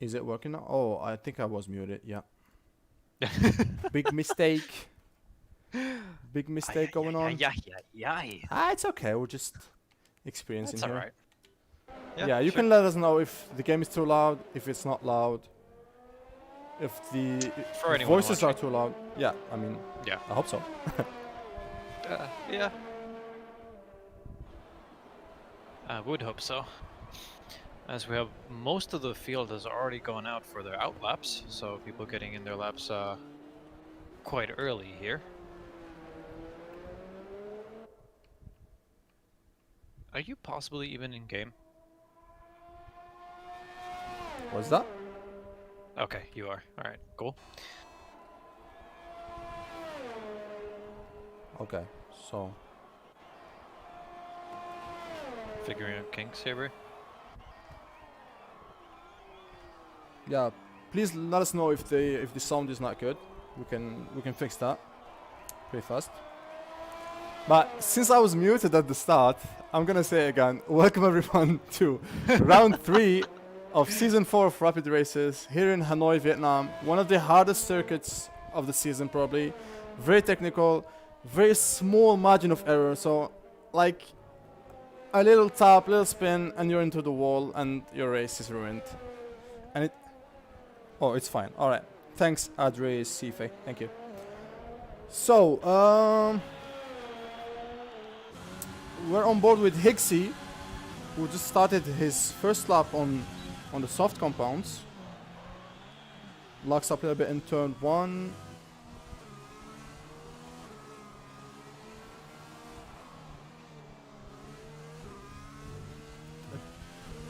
Is it working now? Oh, I think I was muted. Yeah. Big mistake. Big mistake going on. Yeah. Ah, it's okay. We're just experiencing That's here. alright. Yeah, you can let us know if the game is too loud, if it's not loud, if the For anyone voices are watching. too loud. Yeah, I mean, Yeah. I hope so. Yeah. I would hope so. As we have most of the field has already gone out for their out laps, so people getting in their laps quite early here. Are you possibly even in game? What's that? Okay, you are. Alright, cool. Okay, so Figuring out kinks here, bro. yeah, please let us know if the sound is not good. We can fix that pretty fast. But since I was muted at the start, I'm gonna say again, welcome everyone to round 3 of season 4 of Rapid Races here in Hanoi, Vietnam. One of the hardest circuits of the season, probably. Very technical, very small margin of error. So, like a little tap, little spin, and you're into the wall, and your race is ruined. And it. Oh, it's fine. All right. Thanks, Adre Sife. Thank you. So, we're on board with Higgsy, who just started his first lap on the soft compounds. Locks up a little bit in turn 1.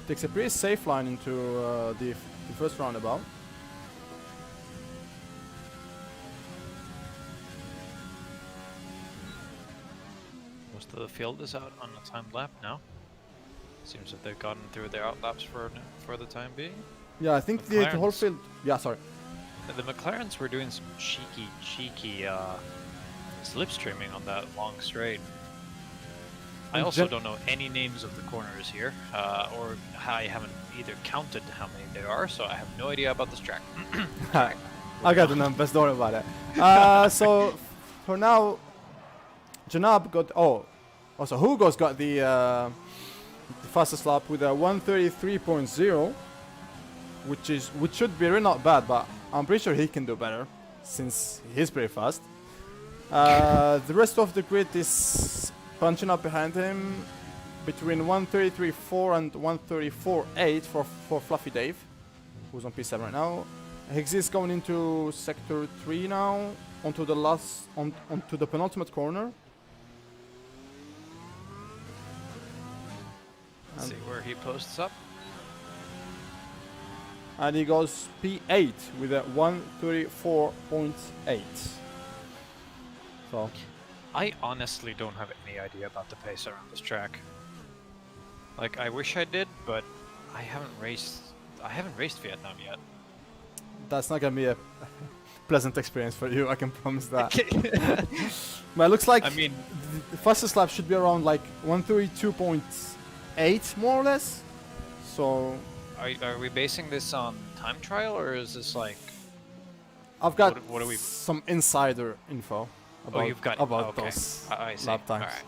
Takes a pretty safe line into the first roundabout. Most of the field is out on a timed lap now. Seems that they've gotten through their out laps for the time being. Yeah, I think the whole McLaren's- field. Yeah, sorry. The McLarens were doing some cheeky slipstreaming on that long straight. I And also don't know any names of the corners here, or I haven't either counted how many there are, so I have no idea about this track. I got the numbers, don't worry about it. So, for now, Janab got. Oh, also, Hugo's got the fastest lap with a 133.0, which should be really not bad, but I'm pretty sure he can do better since he's pretty fast. The rest of the grid is punching up behind him between 133.4 and 134.8 for Fluffy Dave, who's on P7 right now. Higgsy is going into sector 3 now, onto the penultimate corner. Let's see where he posts up. And he goes P8 with a 134.8. So, I honestly don't have any idea about the pace around this track. Like, I wish I did, but I haven't raced Vietnam yet. that's not gonna be a pleasant experience for you, I can promise that. But it looks like I mean, the fastest lap should be around like 132.8 more or less. So are we basing this on time trial, or is this like... I've got What are we- some insider info about, you've got about okay. those I see. lap times. Alright.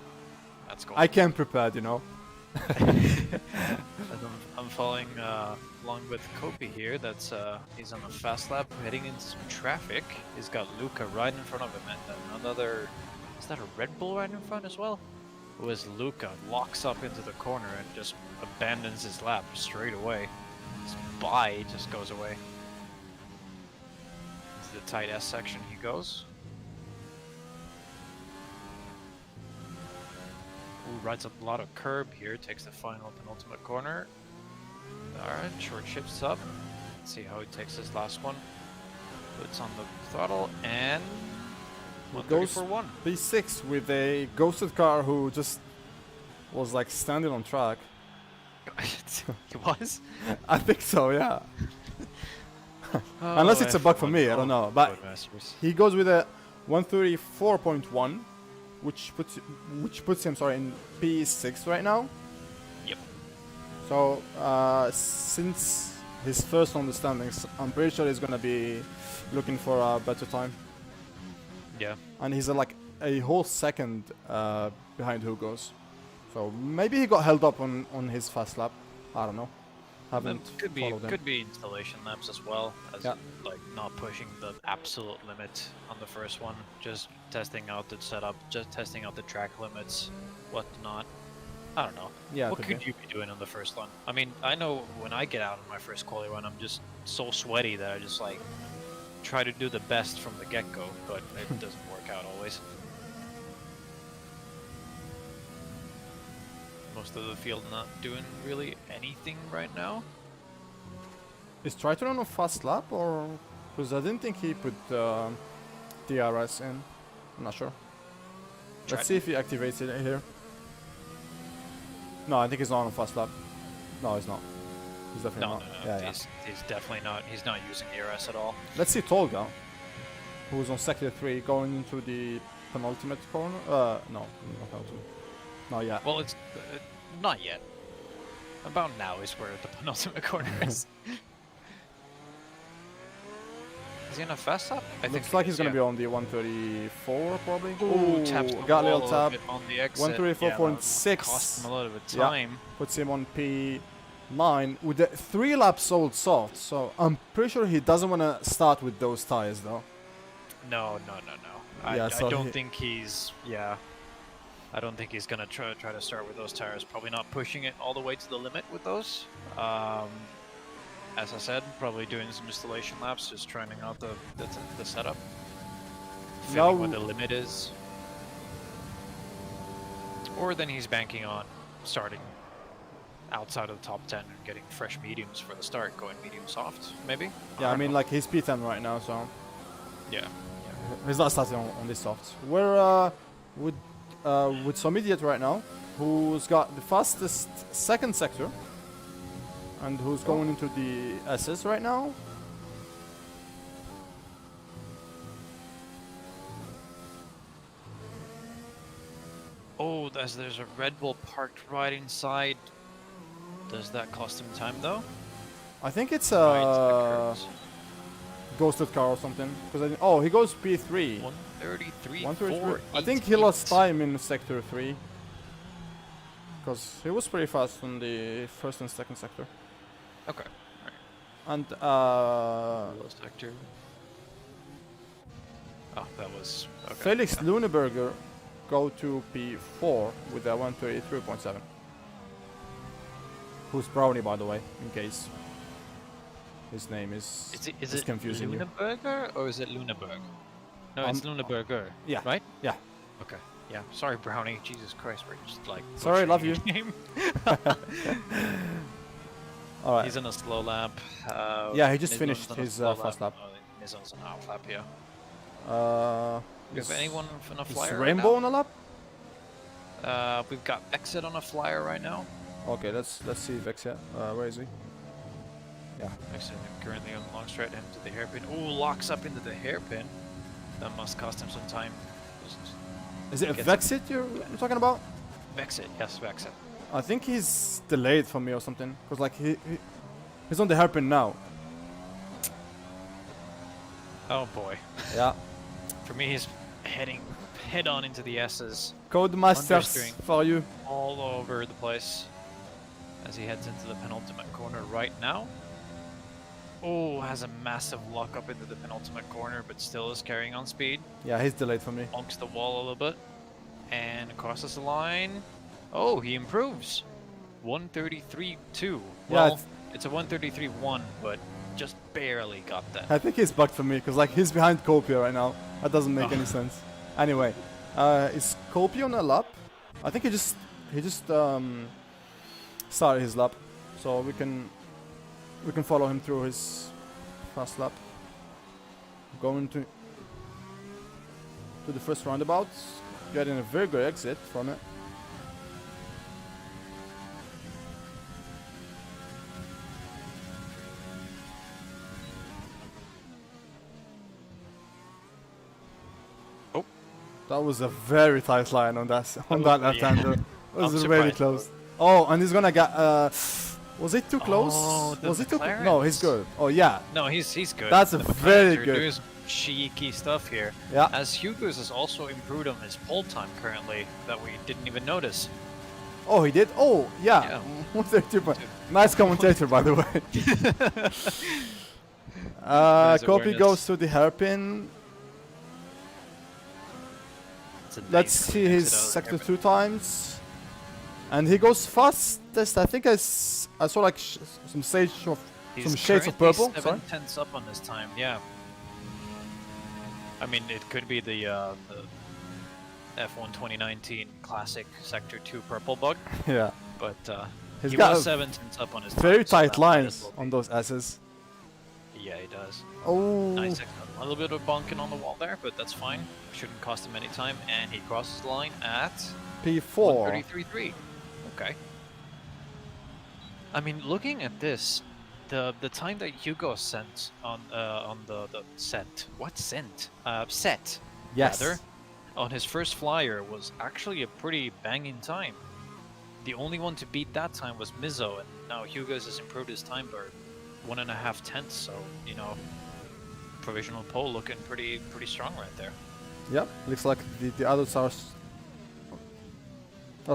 That's cool. I came prepared, you know. I'm following along with Kopi here. That's he's on a fast lap heading into some traffic. He's got Luca right in front of him, and another... Is that a Red Bull right in front as well? Who is Luca locks up into the corner and just abandons his lap straight away. His bye just goes away. To the tight S section he goes. Ooh, rides up a lot of curb here, takes the final penultimate corner. Alright, short shifts up. Let's see how he takes his last one. Puts on the throttle and... Goes 134.1. P6 with a ghosted car who just was like standing on track. He was? I think so, yeah. Unless it's a bug for me, I don't know. But he goes with a 134.1, which puts him in P6 right now. Yep. So since his first on the standings. I'm pretty sure he's gonna be looking for a better time. Yeah. And he's like a whole second behind Hugo's. So maybe he got held up on his fast lap. I don't know. Haven't Could be followed him. could be installation laps as well, as Yeah. like not pushing the absolute limit on the first one, just testing out the setup, just testing out the track limits, whatnot. I don't know. Yeah, What could could be. you be doing on the first one? I mean, I know when I get out on my first quali run, I'm just so sweaty that I just like try to do the best from the get-go, but it doesn't work out always. Most of the field not doing really anything right now. Is try to run a fast lap or because I didn't think he put DRS in. I'm not sure. Let's see if he activates it here. No, I think he's not on a fast lap. No, he's not. He's definitely No, not. no, no. Yeah, yeah. He's definitely not. He's not using DRS at all. Let's see Tolga, who's on sector 3, going into the penultimate corner. No, not penultimate. Not yet. Well, it's not yet. About now is where the penultimate corner is. Is he on a fast lap? I think Looks he like is, he's gonna yeah. be on the 134 probably. Ooh, taps the got a wall little a tap. bit on the exit. 134.6. Cost him a little bit of Yeah. time. Puts him on P9 with the 3 laps old soft. So I'm pretty sure he doesn't want to start with those tires though. No. Yeah, I so don't he- think he's. Yeah. I don't think he's gonna try to start with those tires. Probably not pushing it all the way to the limit with those. As I said, probably doing some installation laps, just trying out the setup, feeling what the limit is. Or then he's banking on starting outside of the top 10 and getting fresh mediums for the start, going medium soft, maybe? Yeah, I don't mean know. like he's P10 right now, so Yeah. he's not starting on this soft. We're with some idiot right now who's got the fastest second sector and who's going into the SS right now. Oh, there's a Red Bull parked right inside. Does that cost him time though? I think it's Right into the curves. ghosted car or something. Because oh, he goes P3. 133. 133. I think he lost time in sector 3. Because he was pretty fast on the first and second sector. Okay. And Lost sector. Oh, that was okay. Felix yeah. Luneberger go to P4 with a 133.7. Who's Brownie, by the way, in case his name is Is it confusing you. Luneberger or is it Luneberg? No, it's Luneberger. Yeah. Right? Yeah. Okay. Yeah. Sorry, Brownie. Jesus Christ, we're just like. Sorry, love you. butchering your name. All right. He's in a slow lap. Yeah, he just Nizon's finished on a his slow fast lap. Oh, Nizon's on a half lap, yeah. Uh, Do you have anyone on a is flyer? Rainbow on a lap? Right now? We've got Exit on a flyer right now. Okay, let's see Vexia. Where is he? Yeah. Exit currently on long straight into the hairpin. Ooh, locks up into the hairpin. That must cost him some time. Just Is it a Gets Vexit you're talking about? Exit, yes, Exit. I think he's delayed for me or something. Cause like he's on the hairpin now. Oh boy. Yeah. For me, he's heading head on into the S's, Codemasters Understeering. for you. all over the place as he heads into the penultimate corner right now. Oh, has a massive lock up into the penultimate corner, but still is carrying on speed. Yeah, he's delayed for me. Bonks the wall a little bit and crosses the line. Oh, he improves. 133.2. Yeah, Well, it's a 133.1, but just barely got that. I think he's bugged for me because like he's behind Copia right now. That doesn't make any sense. Anyway, is Copia on a lap? I think he just started his lap, so we can follow him through his fast lap. Going to the first roundabout, getting a very good exit from it. Oh. That was a very tight line on that was- left-hander. It was I'm really surprised. close. Oh, and he's gonna get Was it too close? Oh, the Was it too? No, he's McLarens. good. Oh yeah, No, he's good. That's a The very McLarens are good- doing some cheeky stuff here. yeah. As Hugo's has also improved on his pole time currently that we didn't even notice. Oh, he did. Oh yeah. Yeah. 132 point. Nice commentator, by the way. Nice Copy awareness. goes to the hairpin. It's a nice Let's see clean his exit out of the sector hairpin. 2 times. And he goes fastest. I think I saw like some shades of He's some shades of currently purple. 7 Sorry. tenths up on his time, yeah. I mean, it could be the F1 2019 Classic Sector 2 purple bug, Yeah. but He's he got was a 7 tenths up on his time. very so tight that might as lines well on be. those S's. Yeah, he does. Oh. Nice, a little bit of bonking on the wall there, but that's fine. Shouldn't cost him any time, and he crosses the line at P4. 133.3. Okay. I mean, looking at this, the time that Hugo sent on the set, what sent? Set. Yes. Rather, on his first flyer was actually a pretty banging time. The only one to beat that time was Mizzo, and now Hugo's has improved his time by 1.5 tenths. So you know, provisional pole looking pretty strong right there. Yep. Looks like the others are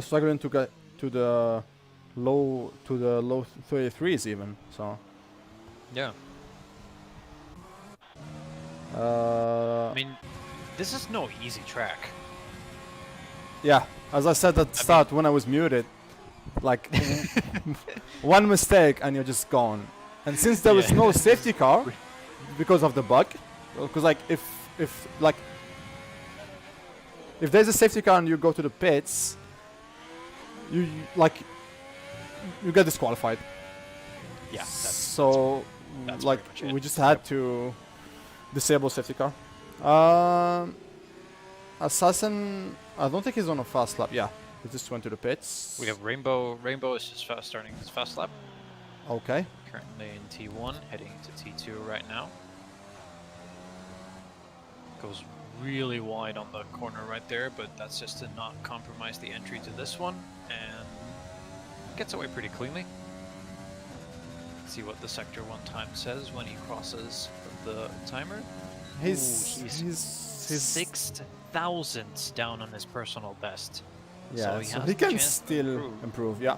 struggling to get to the low 33s even. So. Yeah. Uh, I mean, this is no easy track. yeah. As I said at the start when I was muted, like one mistake and you're just gone. And since there was Yeah. no safety car because of the bug, because like if there's a safety car and you go to the pits, you get disqualified. Yeah. So that's like pretty much it. we just had to disable safety car. Assassin, I don't think he's on a fast lap. Yeah, he just went to the pits. We have Rainbow. Rainbow is just starting his fast lap. Okay. Currently in T1, heading to T2 right now. Goes really wide on the corner right there, but that's just to not compromise the entry to this one, and gets away pretty cleanly. Let's see what the Sector 1 time says when he crosses the timer. He's Ooh, he's 6 thousandths down on his personal best. yeah, he so has he the can chance to still improve. Yeah.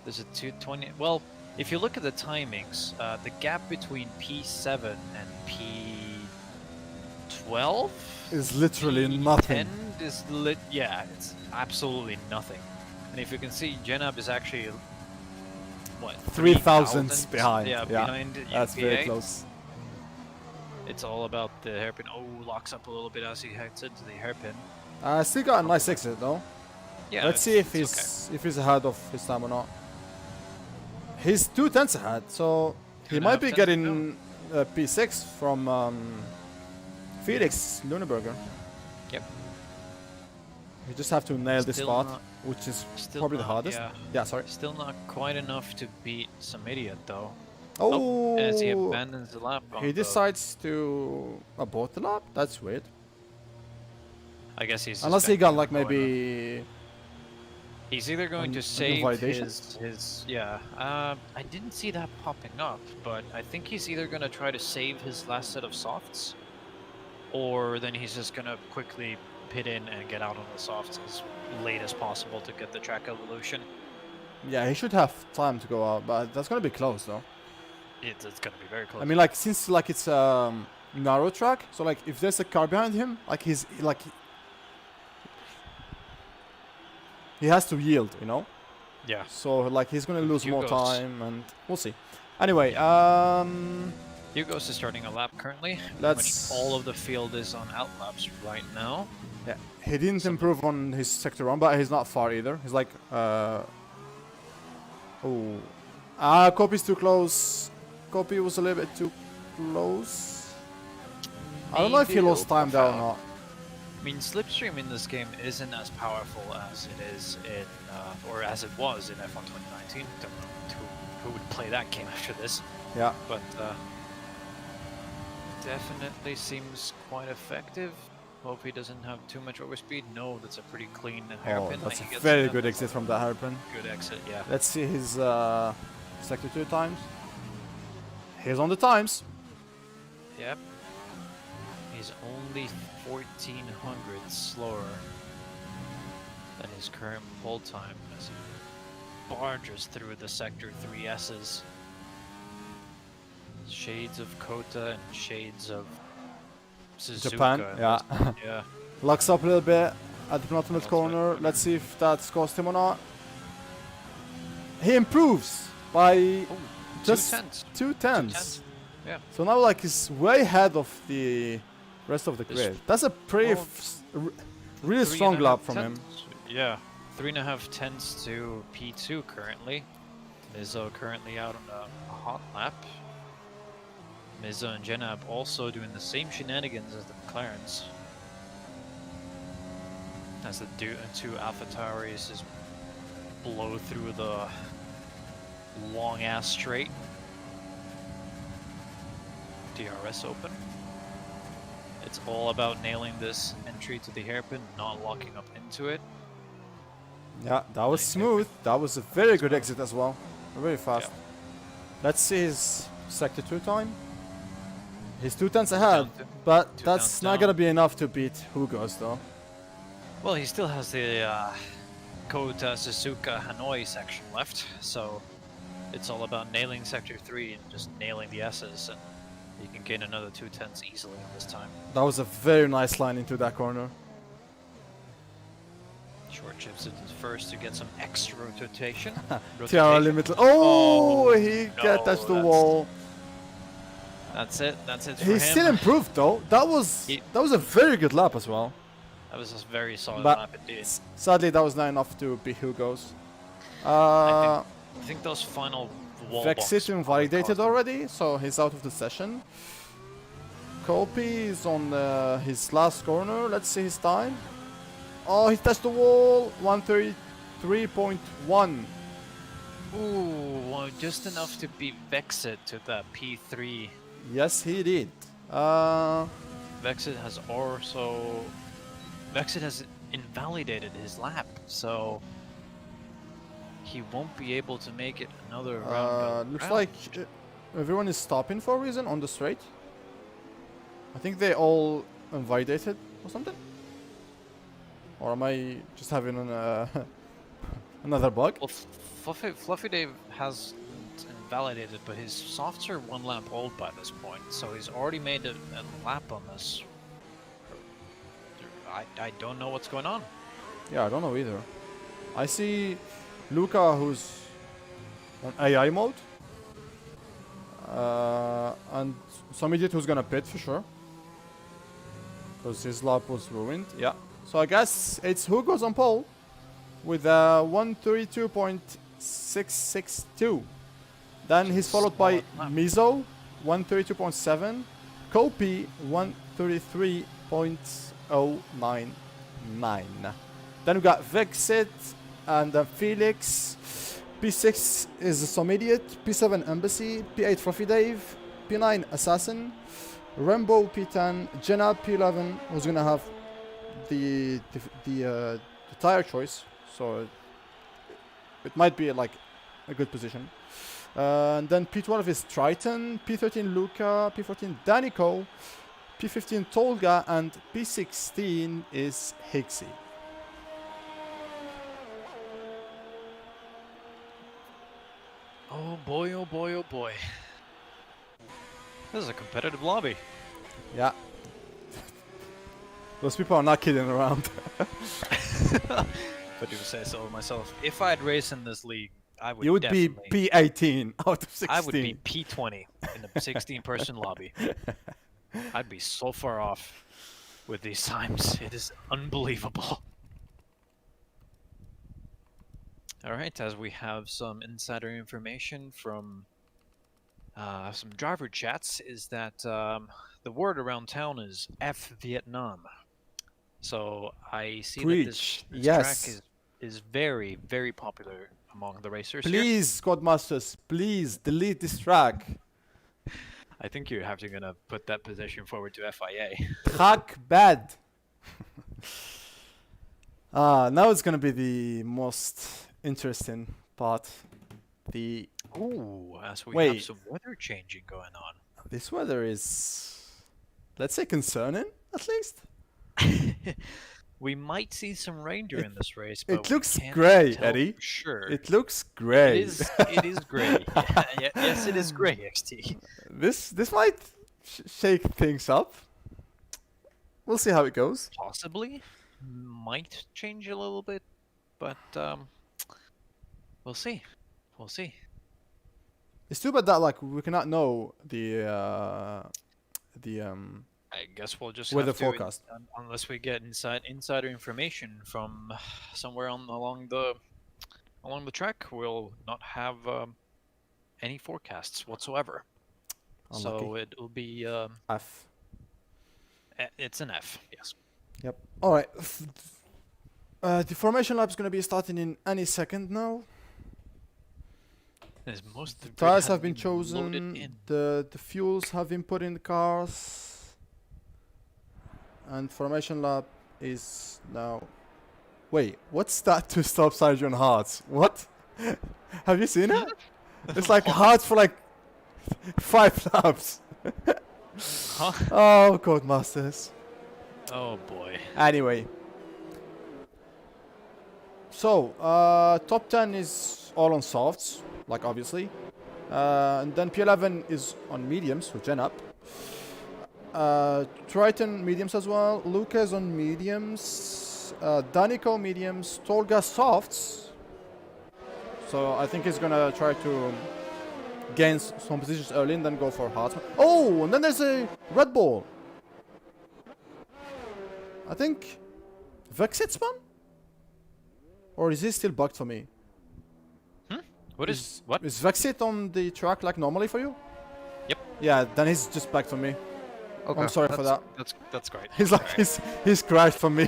There's a 220. Well, if you look at the timings, the gap between P7 and P12 Is literally P10 nothing. is yeah, it's absolutely nothing. And if you can see, Jenab is actually what 3 3 thousandths behind. Yeah, Yeah, behind that's very UP8. close. It's all about the hairpin. Oh, locks up a little bit as he heads into the hairpin. Still got a nice exit though. Yeah, Let's see if it's he's ahead of his time or not. He's 2 tenths ahead, so he 2.5 might be tenths getting P6 from Felix Luneberger. Yep. You just have to nail this Still spot, not- which is still probably the not- hardest. yeah. Yeah, sorry. Still not quite enough to beat some idiot though. Oh, As he abandons the lap. on he the- decides to abort the lap? That's weird. I guess he's. Unless he suspecting got him like going maybe... He's either going an to save invalidation? his yeah. I didn't see that popping up, but I think he's either going to try to save his last set of softs, or then he's just going to quickly pit in and get out on the softs as late as possible to get the track evolution. Yeah, he should have time to go out, but that's gonna be close though. It's going to be very close. I mean, like since like it's narrow track, so like if there's a car behind him, like he has to yield, you know. yeah. So like he's gonna lose more Hugo's- time, and we'll see. Anyway, Hugo's is starting a lap currently. Pretty Let's- much all of the field is on out laps right now. yeah, he didn't improve on his sector 1, but he's not far either. He's like Copy's too close. Copy was a little bit too close. I don't know if he Maybe lost time there or Opa. not. I mean, Slipstream in this game isn't as powerful as it is in, or as it was in F1 2019. Don't know who would play that game after this, Yeah. but definitely seems quite effective. Hope he doesn't have too much overspeed. No, that's a pretty clean Oh, hairpin. that's that he a gets very in. good exit from that hairpin. Good exit, yeah. Let's see his Sector 2 times. He's on the times. Yep. He's only 1400 slower than his current pole time as he barges through the Sector 3 S's. Shades of Kota and shades of Suzuka. Japan, yeah. Yeah. Locks up a little bit at the penultimate That's corner. right. Let's see if that's cost him or not. He improves by Oh, just 2/10. 2/10. Yeah. So now like he's way ahead of the rest of the This- grid. That's a pretty well, really strong lap from him. Yeah. 3.5 tenths to P2 currently. Mizzo currently out on a hot lap. Mizzo and Jenab also doing the same shenanigans as the McLarens. As the two Alpha Tauris just blow through the long ass straight. DRS open. It's all about nailing this entry to the hairpin, not locking up into it. Yeah, that was Nice smooth. That was a very good exit as well. Very fast. Yeah. Let's see his sector 2 time. He's 2/10 ahead, Down to- but 2 that's tenths not down. gonna be enough to beat Hugo's though. Well, he still has the Kota, Suzuka, Hanoi section left, so it's all about nailing Sector 3 and just nailing the S's, and you can gain another 2 tenths easily on this time. That was a very nice line into that corner. Short shifts it first to get some extra rotation. Tiara limit. Oh, Oh, he no, touched the that's- wall. That's it. That's it for He him. still improved though. That was He- a very good lap as well. That was a very solid But- lap indeed. Sadly, that was not enough to beat Hugo's. I think those final wall Vexit boxes validated cost him. already, so he's out of the session. Kopi is on his last corner. Let's see his time. Oh, he touched the wall. 133.1. Ooh, well, just enough to beat Vexit to that P3. Yes, he did. Vexit has also... Vexit has invalidated his lap, so... He won't be able to make it another round. Looks like everyone is stopping for a reason on the straight. I think they all invalidated or something. Or am I just having an, another bug? Well, Fluffy Dave has invalidated, but his softs are 1 lap old by this point, so he's already made a lap on this. I don't know what's going on. Yeah, I don't know either. I see Luca who's on AI mode. And some idiot who's gonna pit for sure. Because his lap was ruined. Yeah. So I guess it's Hugo's on pole with 132.662. Then he's followed by Solid lap. Mizo, 132.7. Kopi, 133.099. Then we got Vexit and Felix. P6 is some idiot. P7 Embassy. P8 Fluffy Dave. P9 Assassin. Rainbow P10. Jenna P11 who's gonna have the tire choice, so it might be like a good position. And then P12 is Triton, P13 Luca, P14 Danico, P15 Tolga, and P16 is Higgsy. Oh boy, oh boy, oh boy. This is a competitive lobby. Yeah. Those people are not kidding around. If I do say so myself. If I'd race in this league, I would You would be definitely... P18 out of 16. I would be P20 in a 16-person lobby. I'd be so far off with these times. It is unbelievable. Alright, as we have some insider information from some driver chats, is that the word around town is F Vietnam. So I see that this Yes. track is very, very popular among the racers here. Please, Squad Masters, please delete this track. I think you're having to put that position forward to FIA. Track bad. Now it's gonna be the most interesting part. The Ooh, as we have Wait. some weather changing going This weather is, let's say, concerning at least. on. We might see some rain during It- this race, It but we looks can't grey, tell Eddie. for sure. It looks It grey. is. It is grey. Yes, it is grey. XT. This might shake things up. We'll see how it goes. Possibly, might change a little bit, but we'll see. We'll see. It's too bad that like we cannot know the I guess we'll just weather have to, forecast. unless we get insider information from somewhere along the track, we'll not have any forecasts whatsoever. So Unlucky. it will be F. it's an F. Yes. Yep. All right. The formation lap is going to be starting in any second now. As most of the grid Tires has have been loaded chosen. in. The fuels have been put in the cars. And formation lap is now. Wait, what's that to stop Sergio on Hearts? What? Have you seen it? It's like Hearts for like 5 laps. Huh? Oh, Codemasters. Oh boy. Anyway. So, top 10 is all on softs, like obviously. And then P11 is on mediums, with Gen up. Triton mediums as well. Lucas on mediums. Danico mediums. Tolga softs. So I think he's gonna try to gain some positions early and then go for Hartsman. Oh, and then there's a Red Bull. I think Vexit spun? Or is he still bugged for me? What is what? Is Vexit on the track like normally for you? Yep. Yeah, then he's just back for me. Okay. I'm sorry for that. That's great. He's like Alright. he's crashed for me.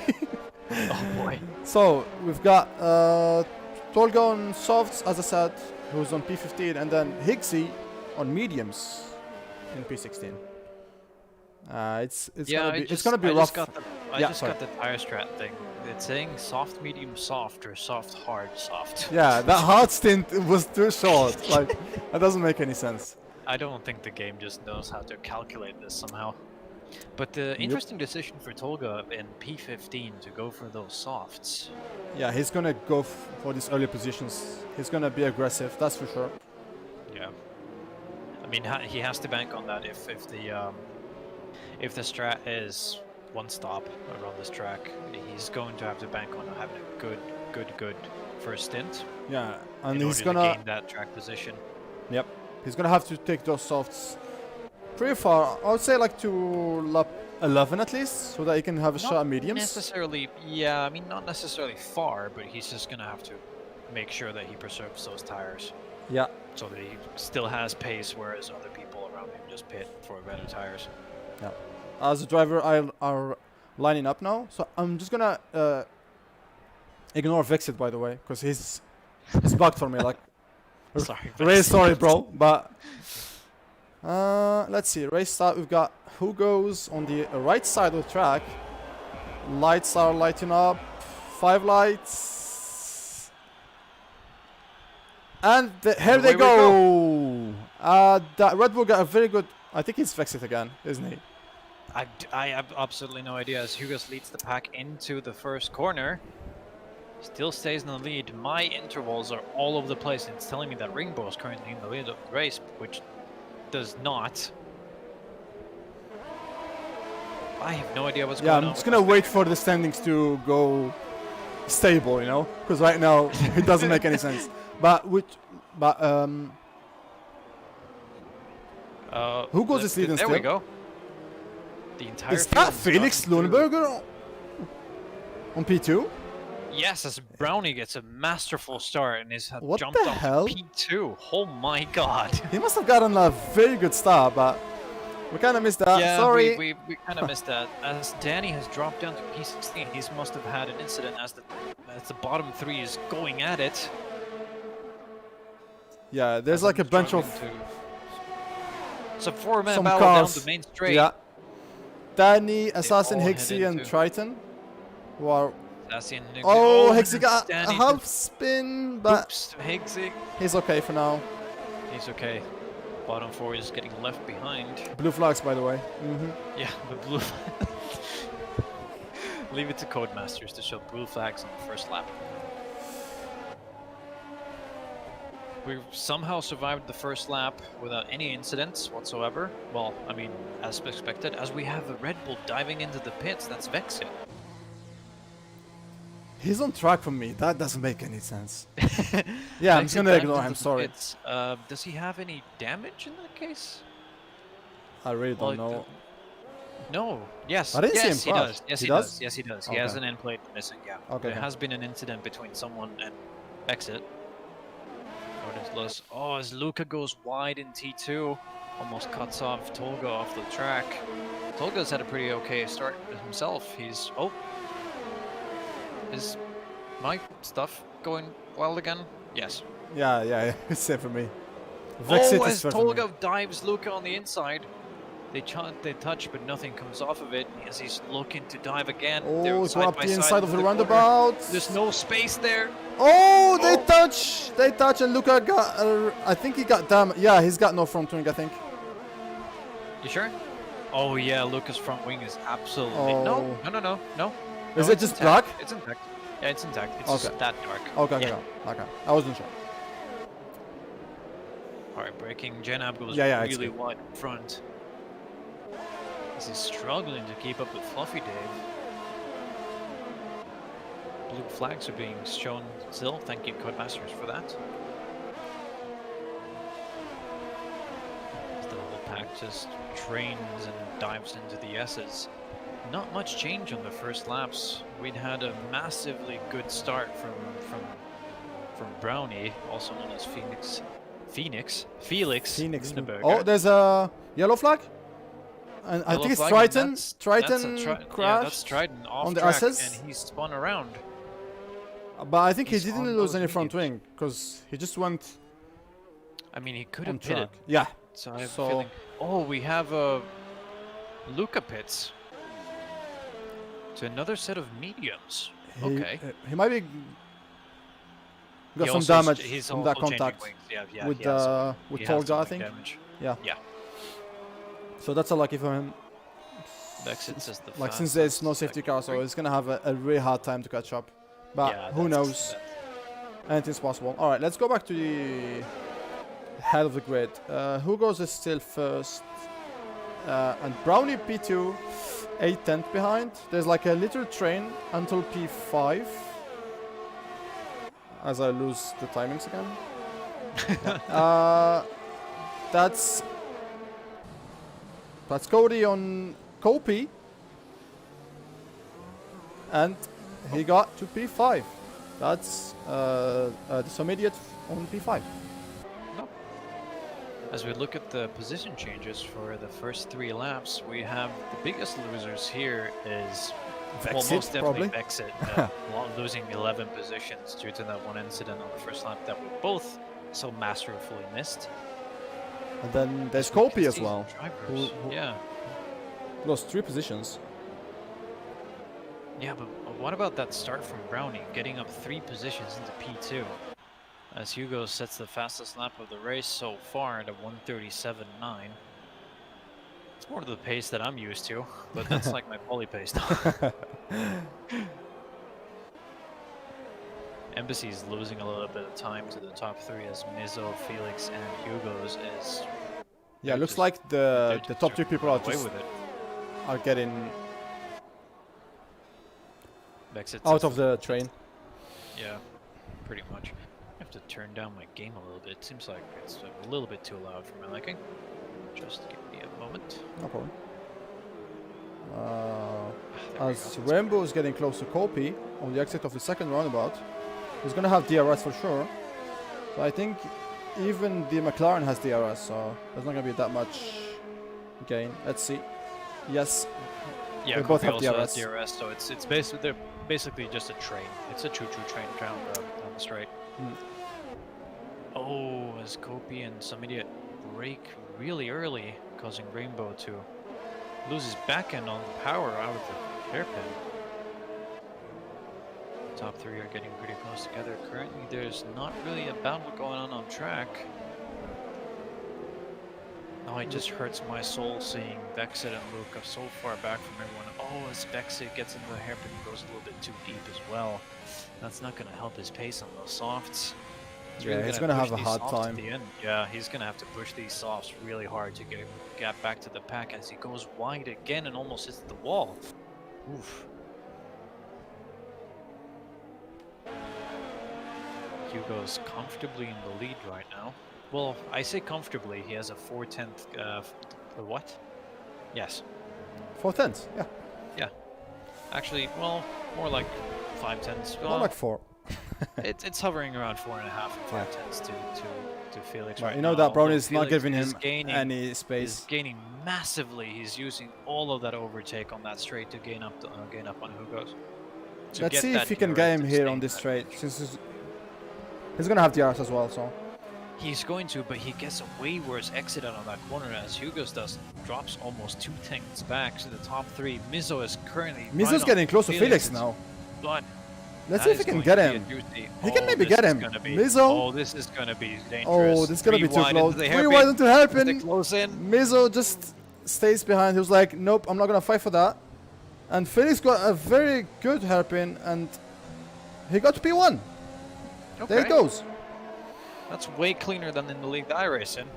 Oh boy. So we've got Tolga on softs, as I said, who's on P15, and then Higgsy on mediums in P16. It's gonna be rough. I Yeah, just sorry. got the tire strat thing. It's saying soft, medium, soft, or soft, hard, soft. Yeah, that hard stint was too short. Like that doesn't make any sense. I don't think the game just knows how to calculate this somehow. But the interesting decision for Tolga in P15 to go for those softs. Yeah, he's gonna go for these early positions. He's gonna be aggressive, that's for sure. Yeah. I mean, he has to bank on that if the strat is one stop around this track, he's going to have to bank on having a good first stint. Yeah, and in he's order gonna to gain that track position. Yep, he's gonna have to take those softs pretty far. I would say like to lap 11 at least, so that he can have a shot at mediums. Necessarily, yeah. I mean, not necessarily far, but he's just gonna have to make sure that he preserves those tires. Yeah. So that he still has pace, whereas other people around him just pit for better tires. Yeah. As a driver, are lining up now, so I'm just gonna ignore Vexit, by the way, because he's bugged for me. Like, Sorry. really sorry, bro. But let's see. Race start. We've got who goes on the right side of the track. Lights are lighting up. 5 lights. And here they Away we go. That Red Bull got a very good. I think it's Vexit again, isn't he? I have absolutely no idea as Hugas leads the pack into the first corner. Still stays in the lead. My intervals are all over the place. It's telling me that Ringbo is currently in the lead of the race, which does not. I have no idea what's going on. Yeah, I'm just gonna wait for the standings to go stable, you know, because right now it doesn't make any sense. But who goes is leading there still? we go. The entire Is that field Felix starting to- Lundberger on P2? Yes, as Brownie gets a masterful start and is What jumped the up hell? to P2. Oh my god. He must have gotten a very good start, but we kind of missed that. Yeah, Sorry. we kind of missed that. As Danny has dropped down to P16, he must have had an incident as the bottom 3 is going at it. Yeah, there's As like a I'm bunch of struggling to- Some 4-man some battle down cars. the main straight. Yeah. Danny, Assassin, all head Hixie, and into- Triton, who are Sebastian. Oh, Higgsy got a Danny half spin, but Oops, Higgsy. he's okay for now. He's okay. Bottom four is getting left behind. Blue flags, by the way. Yeah, the blue. Leave it to Codemasters to show blue flags on the first lap. We somehow survived the first lap without any incidents whatsoever. Well, I mean, as expected, as we have a Red Bull diving into the pits. That's Vexit. He's on track for me. That doesn't make any sense. Yeah, I'm just gonna ignore him. Sorry. Does he have any damage in that case? I really don't know. No. Yes. I didn't see him yes, he crash. does. Yes, He he does? does. Yes, he does. He Okay. has an end plate missing. Yeah. Okay. There has been an incident between someone and Exit. Oh, as Luca goes wide in T2, almost cuts off Tolga off the track. Tolga's had a pretty okay start himself. He's is my stuff going well again? Yes. Yeah, it's safe for me. Oh, is as fair for me. Tolga dives Luca on the inside. They touch, but nothing comes off of it as he's looking to dive again. Oh, They're go side up by the side inside of into the corner. roundabout. There's no space there. Oh, they Oh. touch! They touch, and Luca got. I think he got damage. Yeah, he's got no front wing. I think. You sure? Oh yeah, Luca's front wing is absolutely Oh. No. Is No, it just intact. black? It's intact. Yeah, it's intact. It's Okay. just that dark. Okay, Yeah. okay. I wasn't sure. Alright, breaking. Janab goes Yeah, it's really good. wide in front. As he's struggling to keep up with Fluffy Dave. Blue flags are being shown still. Thank you, Codemasters, for that. As the whole pack just trains and dives into the S's. Not much change on the first laps. We'd had a massively good start from Brownie, also known as Felix Lüneburger. Oh, there's a yellow flag. And I Yellow think it's flag, Triton. and Triton yeah, crashed. that's Triton off on the track, SS? and he spun around. But I think he He's on didn't lose those any front mediums. wing because he just went I mean, he could on have pitted. track. Yeah. So I have a So- feeling. Oh, we have Luca pits. To another set of mediums. Okay. He might be got He some also damage he's from also that changing contact wings. Yeah, with he has with he has Tolga, I wing think. damage. Yeah. Yeah. So that's a lucky for him. Exit says the Like since there's no fastest, safety like, car, so he's gonna have a really hard time to catch up. But yeah, who that's- knows? that- Anything's possible. All right, let's go back to the head of the grid. Hugo's is still first, and Brownie P2, 8/10 behind. There's like a little train until P5. As I lose the timings again. That's Cody on Kopi, and he got to P5. That's Disobedient on P5. No. As we look at the position changes for the first 3 laps, we have the biggest losers here is Vexit, most definitely probably. Vexit, losing 11 positions due to that one incident on the first lap that we both so masterfully missed. And then there's As we can Kopi as see well. some drivers. who- Yeah. Lost 3 positions. Yeah, but what about that start from Brownie, getting up 3 positions into P2? As Hugo sets the fastest lap of the race so far at a 1:37.9. It's more to the pace that I'm used to, but that's like my poly pace now. Embassy's losing a little bit of time to the top 3 as Mizzo, Felix, and Hugo's is Yeah, They're looks just- like they're the just top 3 people are away just with it. are getting Vexit out says of the train. Yeah, pretty much. I have to turn down my game a little bit. Seems like it's a little bit too loud for my liking. Just give me a moment. No problem. There we As go. Rainbow is getting close to Kopi on the exit of the second roundabout, he's gonna have DRS for sure. So I think even the McLaren has DRS, so there's not gonna be that much gain. Let's see. Yes, Yeah, they both Kofi have also has DRS. DRS, so it's basically they're basically just a train. It's a choo-choo train down the straight. Mm. Oh, as Kopi and some idiot brake really early, causing Rainbow to lose his back end on the power out of the hairpin. top three are getting pretty close together. Currently, there's not really a battle going on track. Oh, it just hurts my soul seeing Vexit and Luca so far back from everyone. Oh, as Vexit gets into the hairpin, he goes a little bit too deep as well. That's not going to help his pace on those softs. Yeah, he's gonna have a hard time. Yeah, he's gonna have to push these softs really hard to get back to the pack as he goes wide again and almost hits the wall. Oof. Hugo's comfortably in the lead right now. Well, I say comfortably. He has a 4/10. What? Yes. 4/10. Yeah. Yeah. Actually, well, more like 5/10. More like 4. It's hovering around 4.5 and 5/10 to Felix right now. You know that Brown is not Felix giving is him any space. He's gaining massively. He's using all of that overtake on that straight to gain up on Hugo's. Let's see if he can get him here on this straight, since he's gonna have the DRs as well. So he's going to, but he gets a way worse exit out of that corner as Hugo's does. Drops almost 2 tenths back to the top 3. Mizo is currently. Mizo's getting close to Felix now. But let's see if he can get him. He can maybe get him. Mizo. Oh, this is gonna be dangerous. Oh, this is gonna be too close. 3 wide into hairpin. Mizo just stays behind. He was like, nope, I'm not gonna fight for that. And Felix got a very good hairpin, and he got to P1. Okay. There it goes. That's way cleaner than in the league that I race in.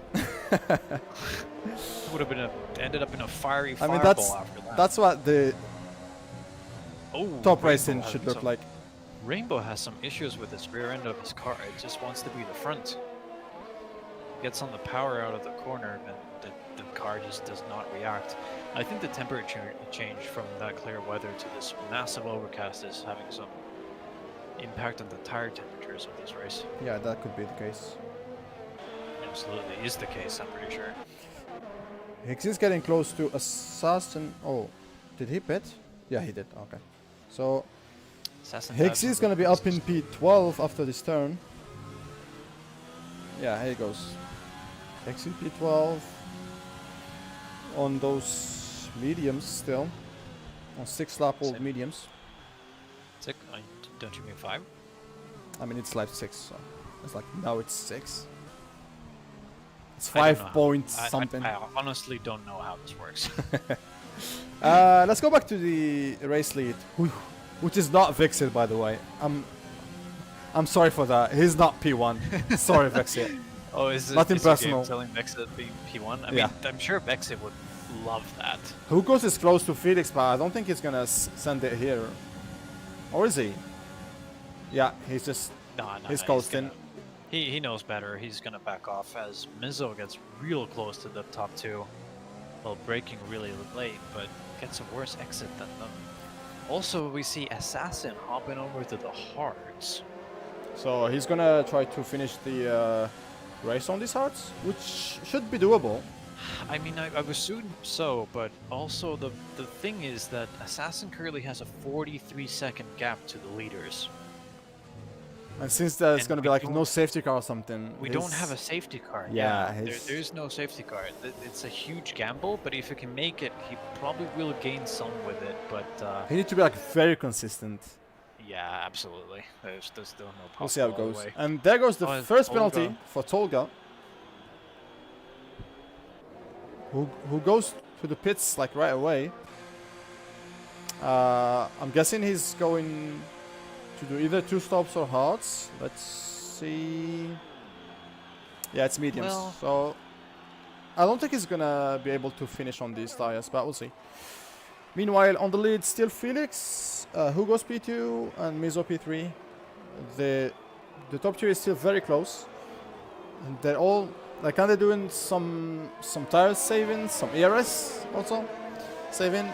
Would have been ended up in a fiery fireball after that. That's what the top racing should look like. Rainbow has some issues with his rear end of his car. It just wants to be the front. Gets on the power out of the corner, and the car just does not react. I think the temperature change from that clear weather to this massive overcast is having some impact on the tire temperatures of this race. Yeah, that could be the case. Absolutely is the case, I'm pretty sure. Higgs is getting close to Assassin. Oh, did he pit? Yeah, he did. Okay. So Higgs is going to be up in P12 after this turn. Yeah, here he goes. Higgs in P12 on those mediums still. On 6 lap old mediums. Don't you mean 5? I mean, it's lap 6, so it's like, now it's 6. It's 5 point something. I honestly don't know how this works. Let's go back to the race lead, which is not Vexit, by the way. I'm sorry for that. He's not P1. Sorry, Vexit. Oh, is nothing personal. Telling Vexit being P1? I mean, I'm sure Vexit would love that. Hugo's is close to Felix, but I don't think he's gonna send it here. Or is he? Yeah, he's just he's coasting. He knows better. He's gonna back off as Mizo gets real close to the top 2. Well, braking really late, but gets a worse exit than them. Also, we see Assassin hopping over to the hards. So he's gonna try to finish the race on these hards, which should be doable. I mean, I would assume so, but also the thing is that Assassin currently has a 43-second gap to the leaders. And since there's going to be like no safety car or something. We don't have a safety car. Yeah. There's no safety car. It's a huge gamble, but if he can make it, he probably will gain some with it, but... he needs to be like very consistent. Yeah, absolutely. There's still no possible We'll see how it goes. way. And there goes the first penalty for Tolga. Who goes to the pits like right away. I'm guessing he's going to do either 2 stops or hards. Let's see. Yeah, it's mediums. Well, so I don't think he's gonna be able to finish on these tires, but we'll see. Meanwhile, on the lead, still Felix, Hugo's P2 and Mizo P3. The top 2 is still very close, and they're all like kind of doing some tires saving, some ERS also saving.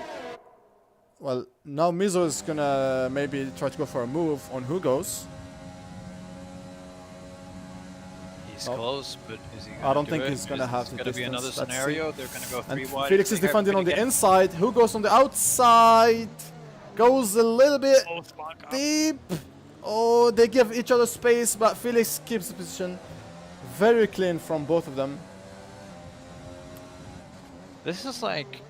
Well, now Mizo is gonna maybe try to go for a move on Hugo's. He's close, but is he gonna I don't think he's gonna have the distance. It's gonna be another scenario. They're gonna go 3 wide. Felix is defending on the inside. Hugo's on the outside. Goes a little bit deep. Oh, they give each other space, but Felix keeps the position. Very clean from both of them. This is like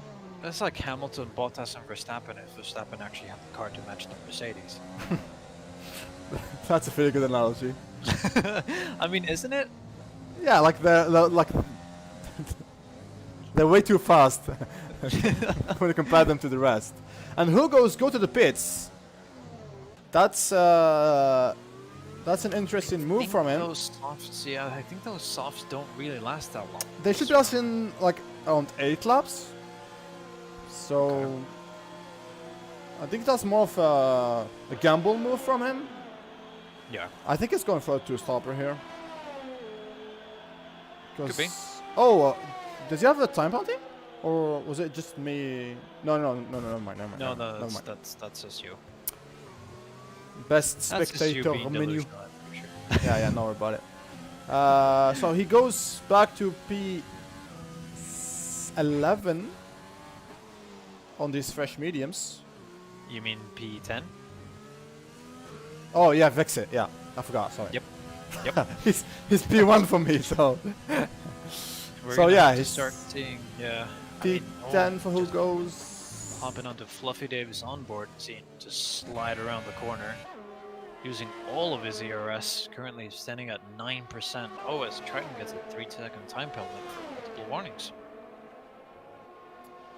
Hamilton, Bottas, and Verstappen if Verstappen actually had the car to match the Mercedes. That's a pretty good analogy. I mean, isn't it? Yeah, like they're way too fast when you compare them to the rest. And who goes go to the pits? That's an interesting move from him. Those softs, yeah, I think those softs don't really last that long. They should be lasting like around 8 laps. So Okay. I think that's more of a gamble move from him. Yeah. I think he's going for a 2-stopper here. Could be. Oh, does he have a time penalty? Or was it just me? No, never mind. No, never mind. that's just you. Best That's just you spectator being menu. delusional, I'm pretty sure. Yeah, no worry about it. So he goes back to P11 on these fresh mediums. You mean P10? Oh yeah, Vexit. Yeah, I forgot. Sorry. Yep. Yep. he's P1 for me. So We're So gonna yeah, have to he's start seeing, yeah. P10 for who just goes. hopping onto Fluffy Davis onboard and seeing him just slide around the corner. Using all of his ERS, currently standing at 9%. Oh, as Triton gets a 3-second time penalty for multiple warnings.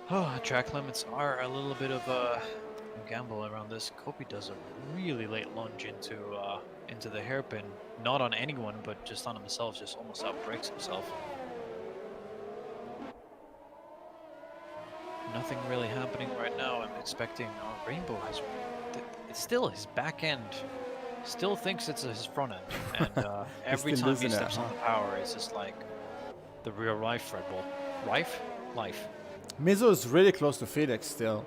Oh, track limits are a little bit of a gamble around this. Kopi does a really late lunge into the hairpin. Not on anyone, but just on himself, just almost outbreaks himself. Nothing really happening right now. I'm expecting Rainbow has it's still his back end. Still thinks it's his front end, and every still time he losing it, steps on the power, it's just like the real life Red Bull. Life. Mizo is really close to Felix still.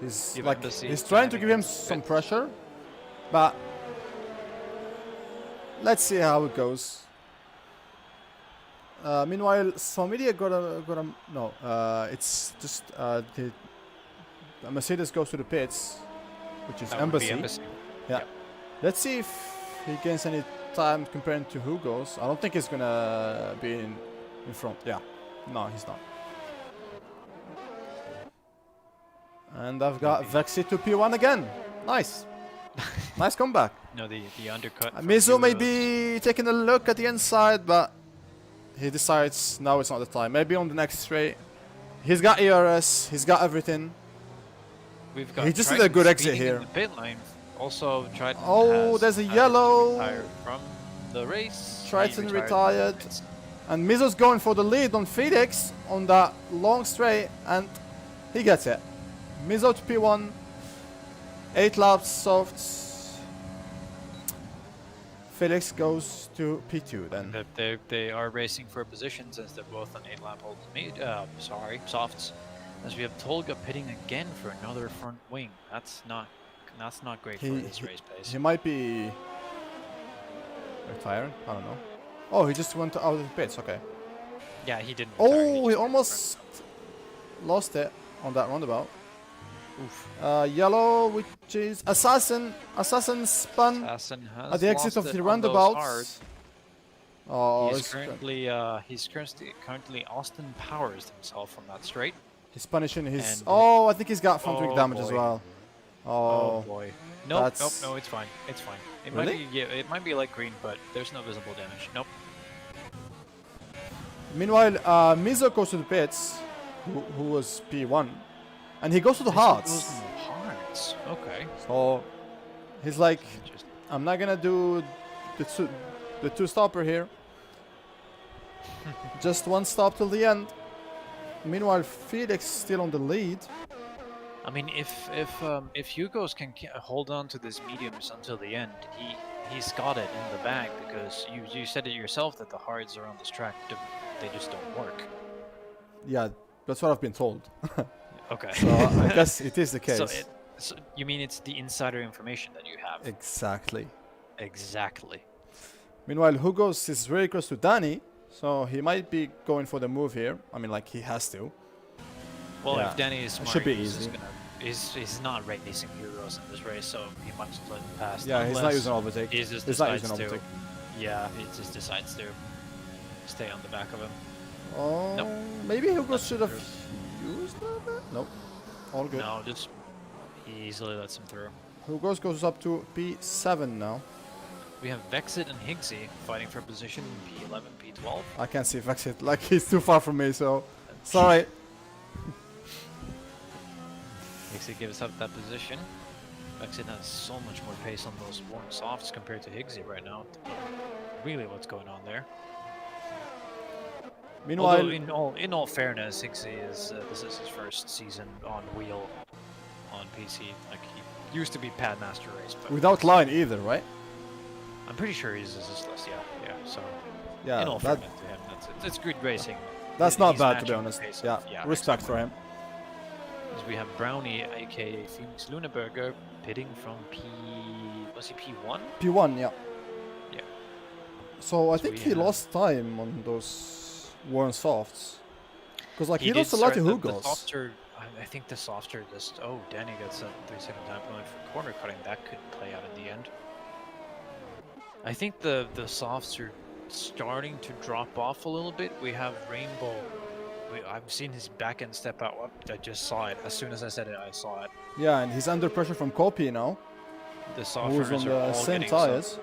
He's Even like the scene he's trying to driving give him into some pit. pressure, but let's see how it goes. Meanwhile, Samidia got a no. It's just the Mercedes goes to the pits, which is That would be Embassy. Embassy. Yeah. Yep. Let's see if he gains any time comparing to who goes. I don't think he's gonna be in front. Yeah. No, he's not. And I've got Vexit to P1 again. Nice. Nice comeback. No, the undercut. from Mizu may Hugo's- be taking a look at the inside, but he decides now it's not the time. Maybe on the next straight. He's got ERS. He's got everything. We've got He just did Triton a good exit speeding in here. the pit lane. Also, Triton. Oh, has there's a had yellow. retired from the race. He Triton from the retired. pits. And Mizo's going for the lead on Felix on that long straight, and he gets it. Mizo to P1. 8 laps softs. Felix goes to P2 then. They are racing for position since they're both on 8 lap holds. Softs. As we have Tolga pitting again for another front wing. That's not great for this race pace. He might be retiring. I don't know. Oh, he just went out of the pits. Okay. Yeah, he didn't. retire, Oh, he just almost lost it on that roundabout. Oof. Yellow, which is Assassin. Assassin spun Assassin has at the exit lost of it the on those roundabout. hards. Oh, He's currently Austin Powers himself on that straight. he's punishing his. And- Oh, I think he's got front wing Oh, damage as boy. well. Oh Oh, boy. Nope, that's- no, it's fine. It's fine. It Really? might be it might be light green, but there's no visible damage. Nope. Meanwhile, Mizo goes to the pits, who was P1, and he goes to the hards. Hards. Okay. So he's like, Interesting. I'm not gonna do the two stopper here. Just one stop till the end. Meanwhile, Felix still on the lead. I mean, if Hugo's can hold on to this mediums until the end, he's got it in the bag because you said it yourself that the hards around this track they just don't work. Yeah, that's what I've been told. Okay. So I guess it is the case. So you mean it's the insider information that you have? Exactly. Exactly. Meanwhile, Hugo's is very close to Danny, so he might be going for the move here. I mean, like, he has to. Well, Yeah, if Danny is it smart, should be he's, easy. he's not racing Heroes in this race, so he might just let him pass. Yeah, he's not unless using overtake. He just He's not decides using to. overtake. Yeah, he just decides to stay on the back of him. Oh, Nope. maybe Hugo That's should have through. used that? Nope. All good. No, just he easily lets him through. Who goes up to P7 now. We have Vexit and Higgsy fighting for position in P11, P12. I can't see Vexit, like he's too far from me, so sorry. Higgsy gives up that position. Vexit has so much more pace on those worn softs compared to Higgsy right now. Really, what's going on there? Meanwhile, although in all fairness, Higgsy is this is his first season on wheel on PC. Like he used to be Pad Master Race, but without line either, right? I'm pretty sure he's assistless. Yeah. So Yeah, in all fairness to him, it's good racing. That's not He's bad, to be matching the honest. pace Yeah, of- respect for him. As we have Brownie, aka Phoenix Luneberger, pitting from was he P1? P1, yeah. Yeah. So I So think we he have- lost time on those worn softs. Because like he did lost a lot start to the Hugos. softer, I think the softer just. Oh, Danny gets a 3-second time penalty for corner cutting. That could play out in the end. I think the softs are starting to drop off a little bit. We have Rainbow. I've seen his back end step out. I just saw it. As soon as I said it, I saw it. Yeah, and he's under pressure from Kopi now, The who's softwares on are all the same getting some- tires.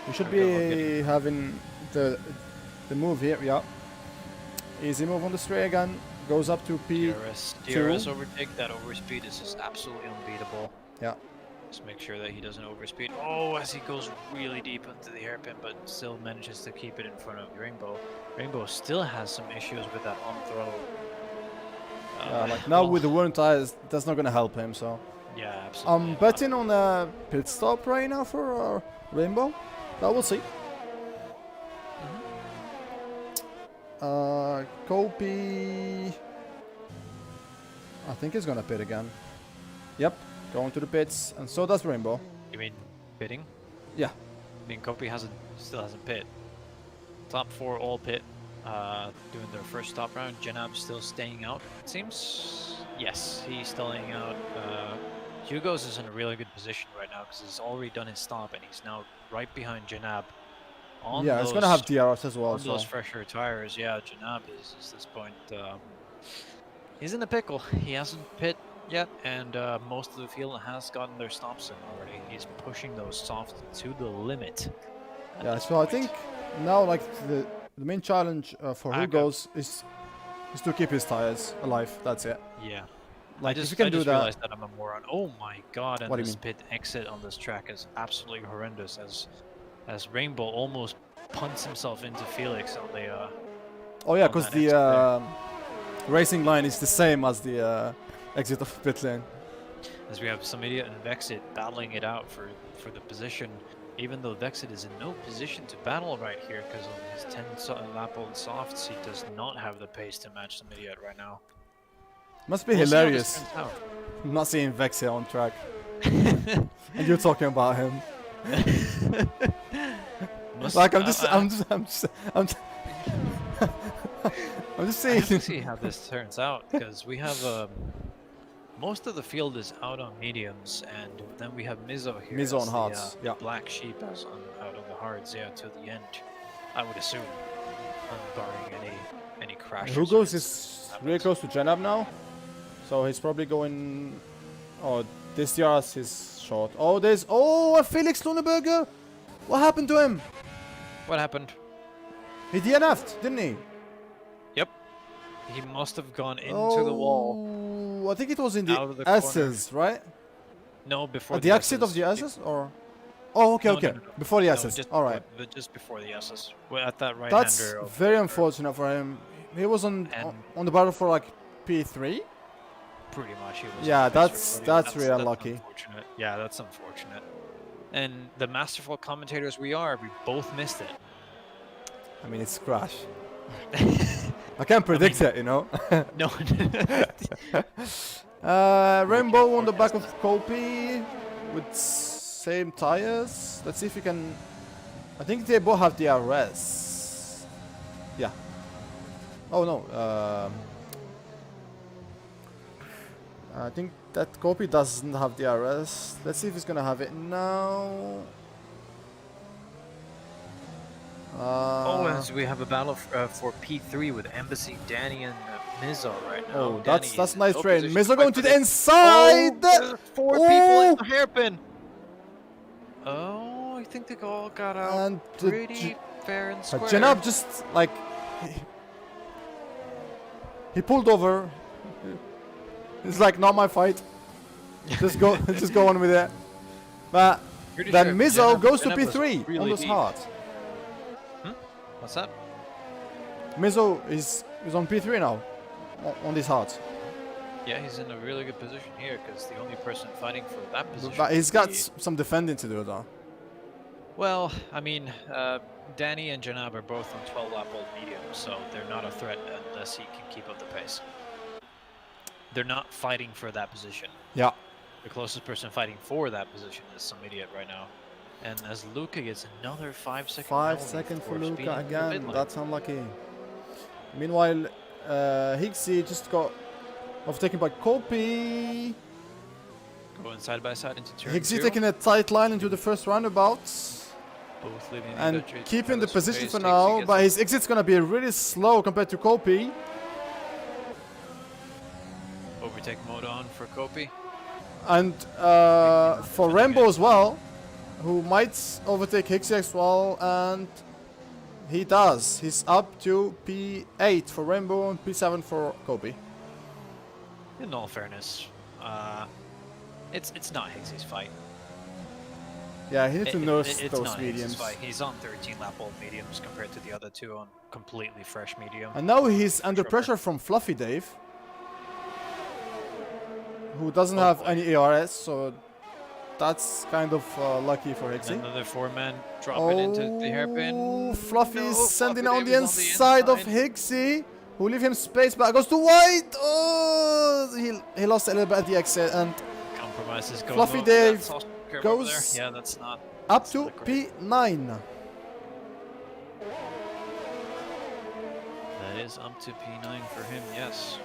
We should Okay, we're be getting- having the move here, yeah. Easy move on the straight again, goes up to P. DRS overtake. That overspeed is just absolutely unbeatable. Yeah. Just make sure that he doesn't overspeed. Oh, as he goes really deep into the hairpin, but still manages to keep it in front of Rainbow. Rainbow still has some issues with that on throttle. Like now well, with the worn tires, that's not gonna help him. So yeah, absolutely. I'm betting on a pit stop right now for Rainbow. But we'll see. Kopi, I think he's gonna pit again. Yep, going to the pits, and so does Rainbow. You mean pitting? Yeah. I mean, Kopi still hasn't pit. Top 4 all pit, doing their first stop round. Janab still staying out, it seems. Yes, he's staying out. Hugo's is in a really good position right now because he's already done his stop and he's now right behind Janab. Yeah, it's gonna have DRS as well. On So those fresher tires, yeah, Janab is at this point. He's in a pickle. He hasn't pit yet, and most of the field has gotten their stops in already. He's pushing those softs to the limit. yeah, so I think now like the main challenge for Okay. Hugos is to keep his tires alive. That's it. Yeah. Like I if you can do just that. realized that I'm a moron. Oh my god, and What do you this mean? pit exit on this track is absolutely horrendous as Rainbow almost punts himself into Felix on the Oh yeah, on because that the exit there. racing line is the same as the exit of pit lane. as we have Samidia and Vexit battling it out for the position, even though Vexit is in no position to battle right here because of his 10 lap old softs, he does not have the pace to match Samidia right now. Must be We'll see how this hilarious turns out. not seeing Vex here on track, and you're talking about him. Like I'm just I just have to saying. see how this turns out because we have most of the field is out on mediums, and then we have Mizo here. Mizo as on the, hards, yeah. Black sheep as out on the hards, yeah, to the end. I would assume, barring any crashes. or Hugos anything is that really happens. close to Janab now, so he's probably going. Oh, this DRS is short. Oh, there's a Felix Luneberger. What happened to him? What happened? He DNF'd, didn't he? Yep, he must have gone into the wall. I think it was in Out of the the corner. S's, right? No, before At the exit of the S's, or? Oh, okay, No, okay. no, no. Before the No, S's. just All before- right. but just before the S's. Well, at that right That's hander. very unfortunate for him. He was on the battle for like P3. Pretty much, he was. Yeah, on pace that's- for that's really unlucky. Unfortunate. Yeah, that's unfortunate. And the masterful commentators we both missed it. I mean, it's Crash. I can't predict it, you know. No. Rainbow on the back of Kopi with same tires. Let's see if we can. I think they both have DRS. Yeah. Oh no. I think that Kopi doesn't have DRS. Let's see if he's gonna have it now. Oh, as we have a battle for P3 with Embassy, Danny, and Mizzo right now. Oh, Danny that's is in nice no train. position Mizzo to going fight to for the this. inside. Oh, there's 4 people Oh, in the hairpin. Oh, I think they all got out and pretty fair and square. Janab just like he pulled over. It's like not my fight. Just go, just go on with it. But Pretty then sure Mizzo Janab- goes to Janab was P3 really on those deep. hards. What's that? Mizzo is on P3 now on these hards. Yeah, he's in a really good position here because the only person fighting for that position. But he's would got be- some defending to do though. Well, I mean, Danny and Janab are both on 12-lap old medium, so they're not a threat unless he can keep up the pace. They're not fighting for that position. Yeah. The closest person fighting for that position is some idiot right now. And as Luca gets another 5-second 5 penalty seconds for speeding Luca in the again. pit lane. That's unlucky. Meanwhile, Higgsy just got overtaken by Kopi. Going side by side into turn Higgsy 2. taking a tight line into the first roundabout Both leaving and the Dutch- keeping the Dutch position race. for Higgsy now. gets But his exit's gonna be really slow compared to Kopi. overtake mode on for Kopi. And for Rainbow as well, who might overtake Higgsy as well, and he does. He's up to P8 for Rainbow and P7 for Kopi. In all fairness, it's not Higgsy's fight. Yeah, he needs to nurse It's those not Higgsy's mediums. fight. He's on 13-lap old mediums compared to the other two on completely fresh medium. And now he's under Sure. pressure from Fluffy Dave, who doesn't Oh have boy. any ARS, so that's kind of lucky for Higgsy. Another 4-man dropping into the hairpin. Fluffy's No, sending Fluffy on the Dave is inside of Higgsy, who leave him space, but goes to wide. Oh, he lost a little bit at the exit, and Compromises going Fluffy on. Dave That's also curve goes over there. Yeah, that's not. up that's to not great. P9. That is up to P9 for him. Yes.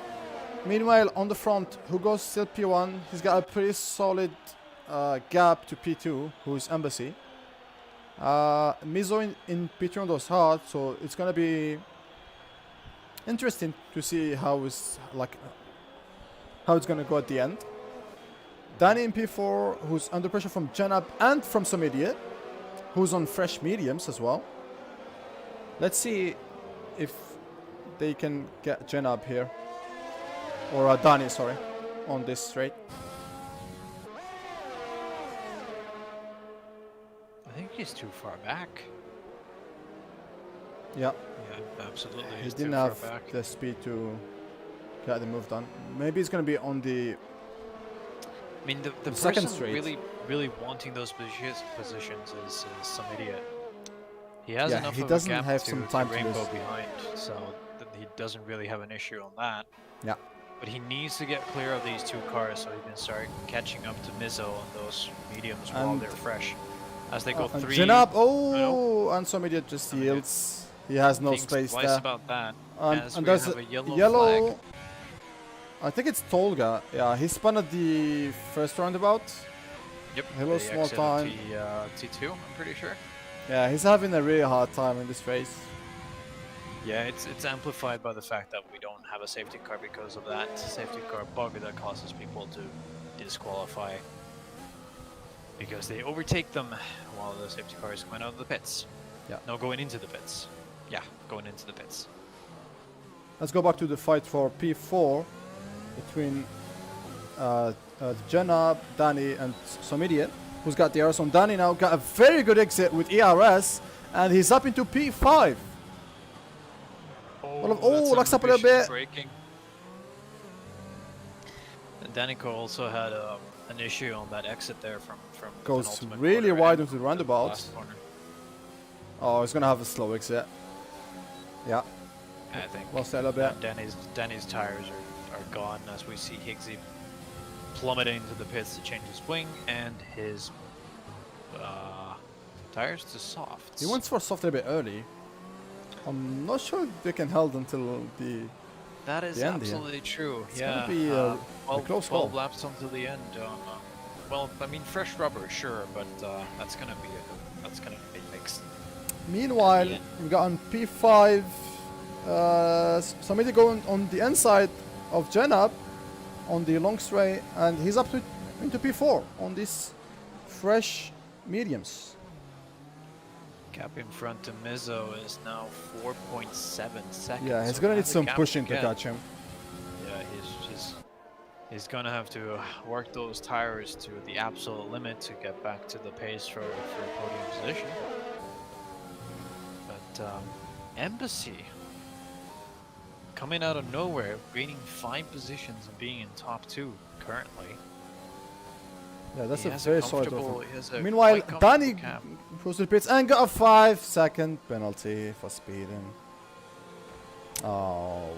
Meanwhile, on the front, who goes still P1, he's got a pretty solid gap to P2, who's Embassy. Mizzo in P2 on those hard, so it's gonna be interesting to see how it's gonna go at the end. Danny in P4, who's under pressure from Janab and from some idiot, who's on fresh mediums as well. Let's see if they can get Janab here. Or Danny, sorry, on this straight. I think he's too far back. Yeah, Yeah, absolutely. he He's didn't too have far back. the speed to get the move done. Maybe it's gonna be on the I mean, the second person straight. really wanting those positions is some idiot. He has Yeah, enough he of doesn't a gap have to, some to time to Rainbow lose. behind, so he doesn't really have an issue on that. Yeah. But he needs to get clear of these two cars so he can start catching up to Mizzo on those mediums while And- they're fresh. As they go and three, Janab, and some idiot just Some idiot. yields. He has no thinks space twice there. about that. And, as and we there's have a a yellow yellow. flag. I think it's Tolga. Yeah, he spun at the first roundabout. Yep. Hello, the small exit of time. T2, I'm pretty sure. Yeah, he's having a really hard time in this race. Yeah, it's amplified by the fact that we don't have a safety car because of that safety car bug that causes people to disqualify because they overtake them while the safety car is coming out of the pits. Yeah. No, going into the pits. Yeah, going into the pits. Let's go back to the fight for P4 between Janab, Danny, and some idiot who's got the ERS on. Danny now got a very good exit with ERS, and he's up into P5. That's locks up a little ambitious bit. braking. And Danico also had an issue on that exit there from the Goes penultimate really corner wide and into the roundabout. last corner. Oh, he's gonna have a slow exit. Yeah, I think lost that a little bit. Danny's tires are gone as we see Higgsy plummeting into the pits to change his wing and his tires to softs. He went for soft a bit early. I'm not sure they can hold until the. That is the end here. absolutely true. It's yeah, gonna be a 12, close 12 call. laps until the end. Well, I mean, fresh rubber, sure, but that's gonna be mixed. Meanwhile, Yeah. we got on P5 Samedi going on the inside of Janab on the long straight, and he's up to into P4 on these fresh mediums. Gap in front to Mizzo is now 4.7 seconds. Yeah, he's so gonna now need the some gap pushing to again. catch him. Yeah, he's gonna have to work those tires to the absolute limit to get back to the pace for podium position. But Embassy coming out of nowhere, gaining 5 positions and being in top 2 currently. Yeah, that's He a has very a solid comfortable. offer. He has a Meanwhile, quite comfortable Danny cap. goes to the pits and got a 5-second penalty for speeding. Oh.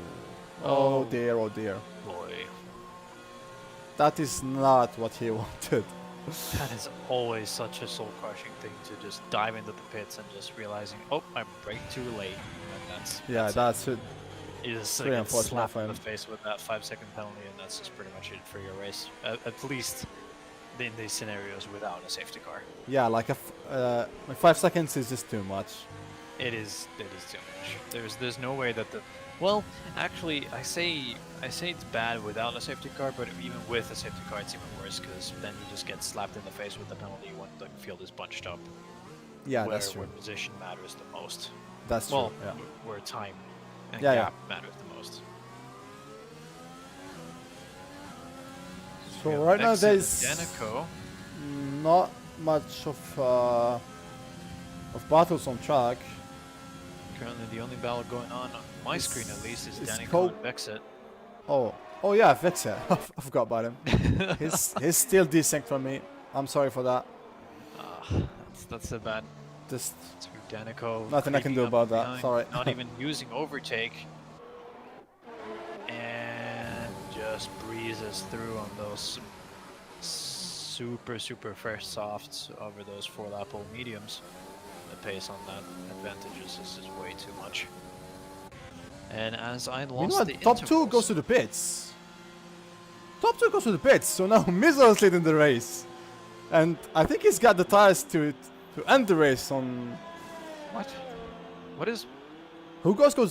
Oh dear, oh dear. Boy, That is not what he wanted. that is always such a soul-crushing thing to just dive into the pits and just realizing, oh, I braked too late. And Yeah, that's it. You just pretty get unfortunate slapped for in the him. face with that 5-second penalty, and that's just pretty much it for your race. At least in these scenarios without a safety car. Yeah, like like 5 seconds is just too much. It is too much. There's no way that the well, actually, I say it's bad without a safety car, but even with a safety car, it's even worse because then you just get slapped in the face with the penalty when the field is bunched up. Yeah, where, that's true. Where position matters the most. That's Well, true. Yeah. where time and Yeah, gap matters the most. So We have right now exit there's Danico. not much of battles on track. Currently, the only battle going on my screen at least is it's Danico and Vexit. Oh yeah, Vexit. I forgot about him. he's still desync from me. I'm sorry for that. That's a bad. Just Through Danico. Nothing I can do creeping up about that, behind, sorry. Not even using overtake. And just breezes through on those super fresh softs over those 4-lap-old mediums. The pace on that advantages is just way too much. And as I lost meanwhile, the top 2 intervals- goes to the pits. Top 2 goes to the pits. So now Mizzo is leading the race, and I think he's got the tires to end the race on. What? What is? Who goes to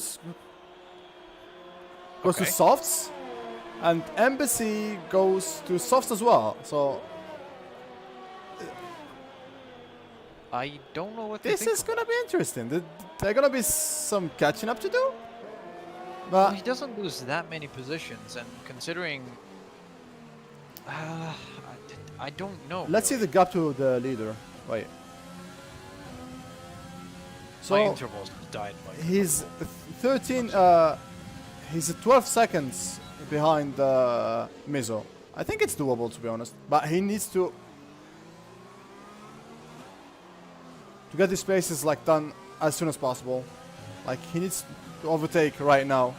Okay. softs, and Embassy goes to softs as well. So I don't know what to this think is of gonna that. be interesting. There's gonna be some catching up to do. Well, But he doesn't lose that many positions, and considering, I don't know. let's see really. the gap to the leader. Wait. My So intervals died by. he's 13. He's 12 seconds behind Mizzo. I think it's doable, to be honest, but he needs to get these spaces like done as soon as possible. Like he needs to overtake right now.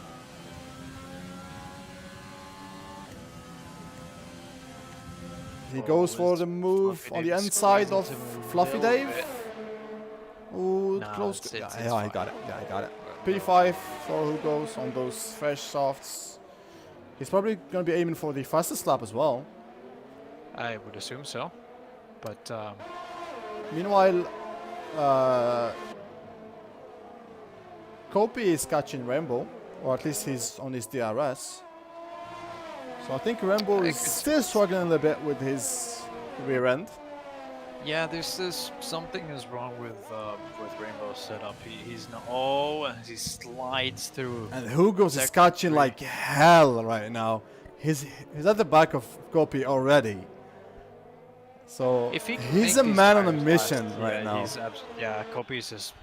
He goes for the move on the inside of Fluffy Dave. Ooh, Nah, close. it's Yeah, fine. he got it. Yeah, he got it. P5 for who goes on those fresh softs. He's probably going to be aiming for the fastest lap as well. I would assume so, but Meanwhile, Kopi is catching Rainbow, or at least he's on his DRS. So I think Rainbow I is could still struggling a little bit with his rear end. yeah, there's this something is wrong with Rainbow's setup. He's not. Oh, and he slides through. And Hugo's is Sector catching 3. like hell right now. He's at the back of Kopi already. So If he can he's make a these man on a tires mission last, right yeah, now. Yeah, Kopi's just.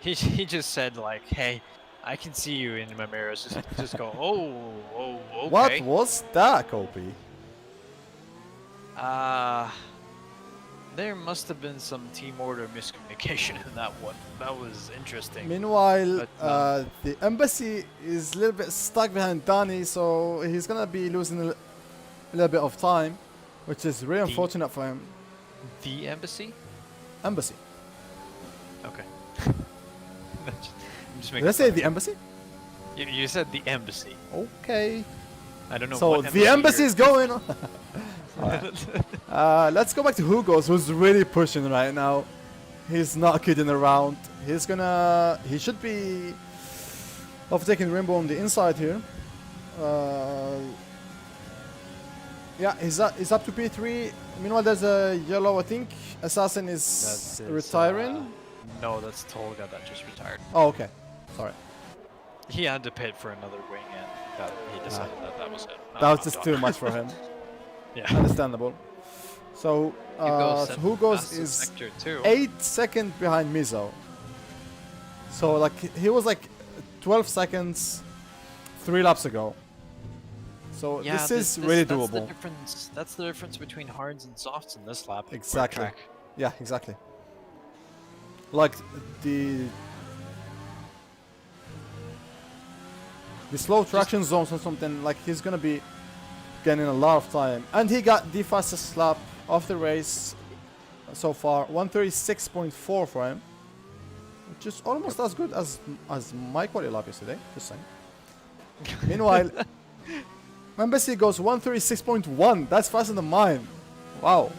He just said like, hey, I can see you in my mirrors. Just go. Oh, okay. What was that, Kopi? There must have been some team order miscommunication in that one. That was interesting. Meanwhile, But, the embassy is a little bit stuck behind Danny, so he's gonna be losing a little bit of time, which is really unfortunate for him. The embassy? Embassy. Okay. I'm just Did making I say fun the of embassy? you. You said the embassy. Okay. I don't know. So what the embassy is going. you're- Let's go back to Hugo's, who's really pushing right now. He's not kidding around. He should be Overtaking Rainbow on the inside here. Yeah, he's up to P3. Meanwhile, there's a yellow. I think Assassin is retiring. No, that's Tolga that just retired. Oh, okay. Sorry. He had to pit for another wing, and that he decided that was it. That was just too much for him. Yeah. Understandable. So, Hugos is sector 2. 8 seconds behind Mizo. So, like, he was like 12 seconds 3 laps ago. So Yeah, this is really that's doable. The difference. That's the difference between hards and softs in this lap. Exactly. Track. Yeah, exactly. Like the slow traction zones or something, like he's gonna be getting a lot of time. And he got the fastest lap of the race so far, 136.4 for him, which is almost as good as my quality lap yesterday. Just saying. Meanwhile, Membesi goes 136.1. That's faster than mine. Wow.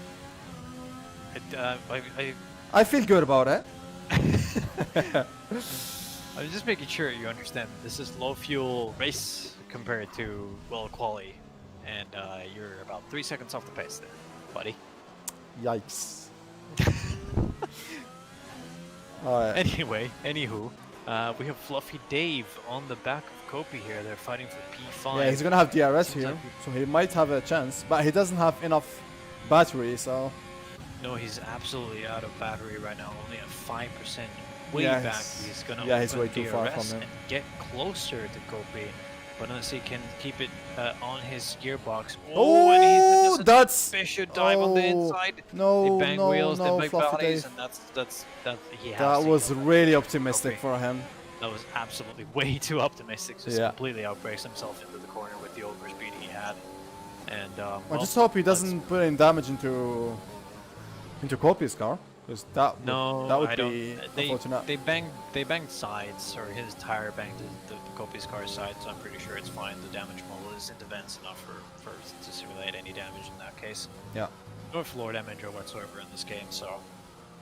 I feel good about it. I'm just making sure you understand. This is low fuel race compared to well quali, and you're about 3 seconds off the pace there, buddy. Yikes. Alright. Anyway, anywho, we have Fluffy Dave on the back of Kopi here. They're fighting for P5. Yeah, he's gonna have DRS Seems here, like so he might have a chance, but he doesn't have enough battery, so... No, he's absolutely out of battery right now. Only at 5%. Way Yeah, back. He's gonna he's way too far DRS from him. and get closer to Kopi, but unless he can keep it on his gearbox. Oh, and he's that's... a should dive on the inside. No, They bang no, wheels, no, they make Fluffy bodies, Dave. and that's he has That to was go. really optimistic Okay. for him. That was absolutely way too optimistic. Just Yeah. completely outbrakes himself into the corner with the overspeed he had. And I well, just hope he that's- doesn't put any damage into Kopi's car, because that would I don't. be They unfortunate. they banged sides, or his tire banged the Kopi's car side, so I'm pretty sure it's fine. The damage model is in the vents enough for to simulate any damage in that case. Yeah. No floor damage or whatsoever in this game, so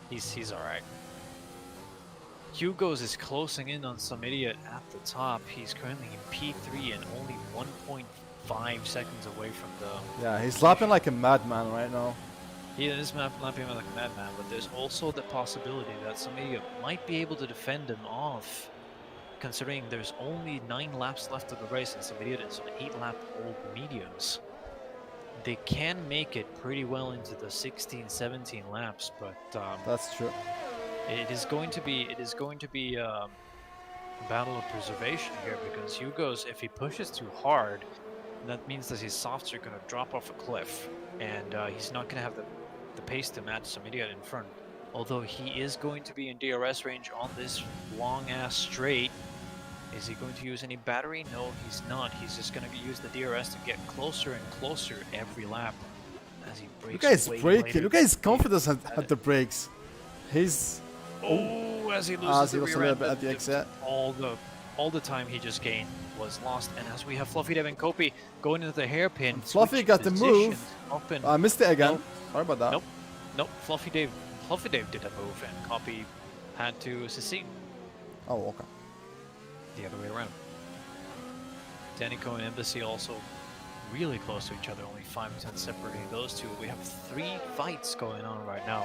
he's all right. Hugo's is closing in on some idiot at the top. He's currently in P3 and only 1.5 seconds away from the... Yeah, he's lapping like a madman right now. He is lapping like a madman, but there's also the possibility that some idiot might be able to defend him off, considering there's only 9 laps left of the race and some idiot is on 8-lap old mediums. They can make it pretty well into the 16, 17 laps, but That's true. it is going to be a battle of preservation here, because Hugo's, if he pushes too hard, that means that his softs are going to drop off a cliff, and he's not going to have the pace to match some idiot in front. Although he is going to be in DRS range on this long-ass straight. Is he going to use any battery? No, he's not. He's just going to use the DRS to get closer and closer every lap as he brakes. Look at his way braking. later. Look at his confidence at the brakes. He's... Oh, as he loses the lost a rear little end, bit at the exit. all the time he just gained was lost. And as we have Fluffy Dev and Kopi going into the hairpin, Fluffy switching got the move. positions up and I missed it again. Nope. Sorry about that. Nope, Fluffy Dave did a move, and Kopi had to secede Oh, okay. the other way around. Danico and Embassy also really close to each other, only 5% separating those two. We have 3 fights going on right now.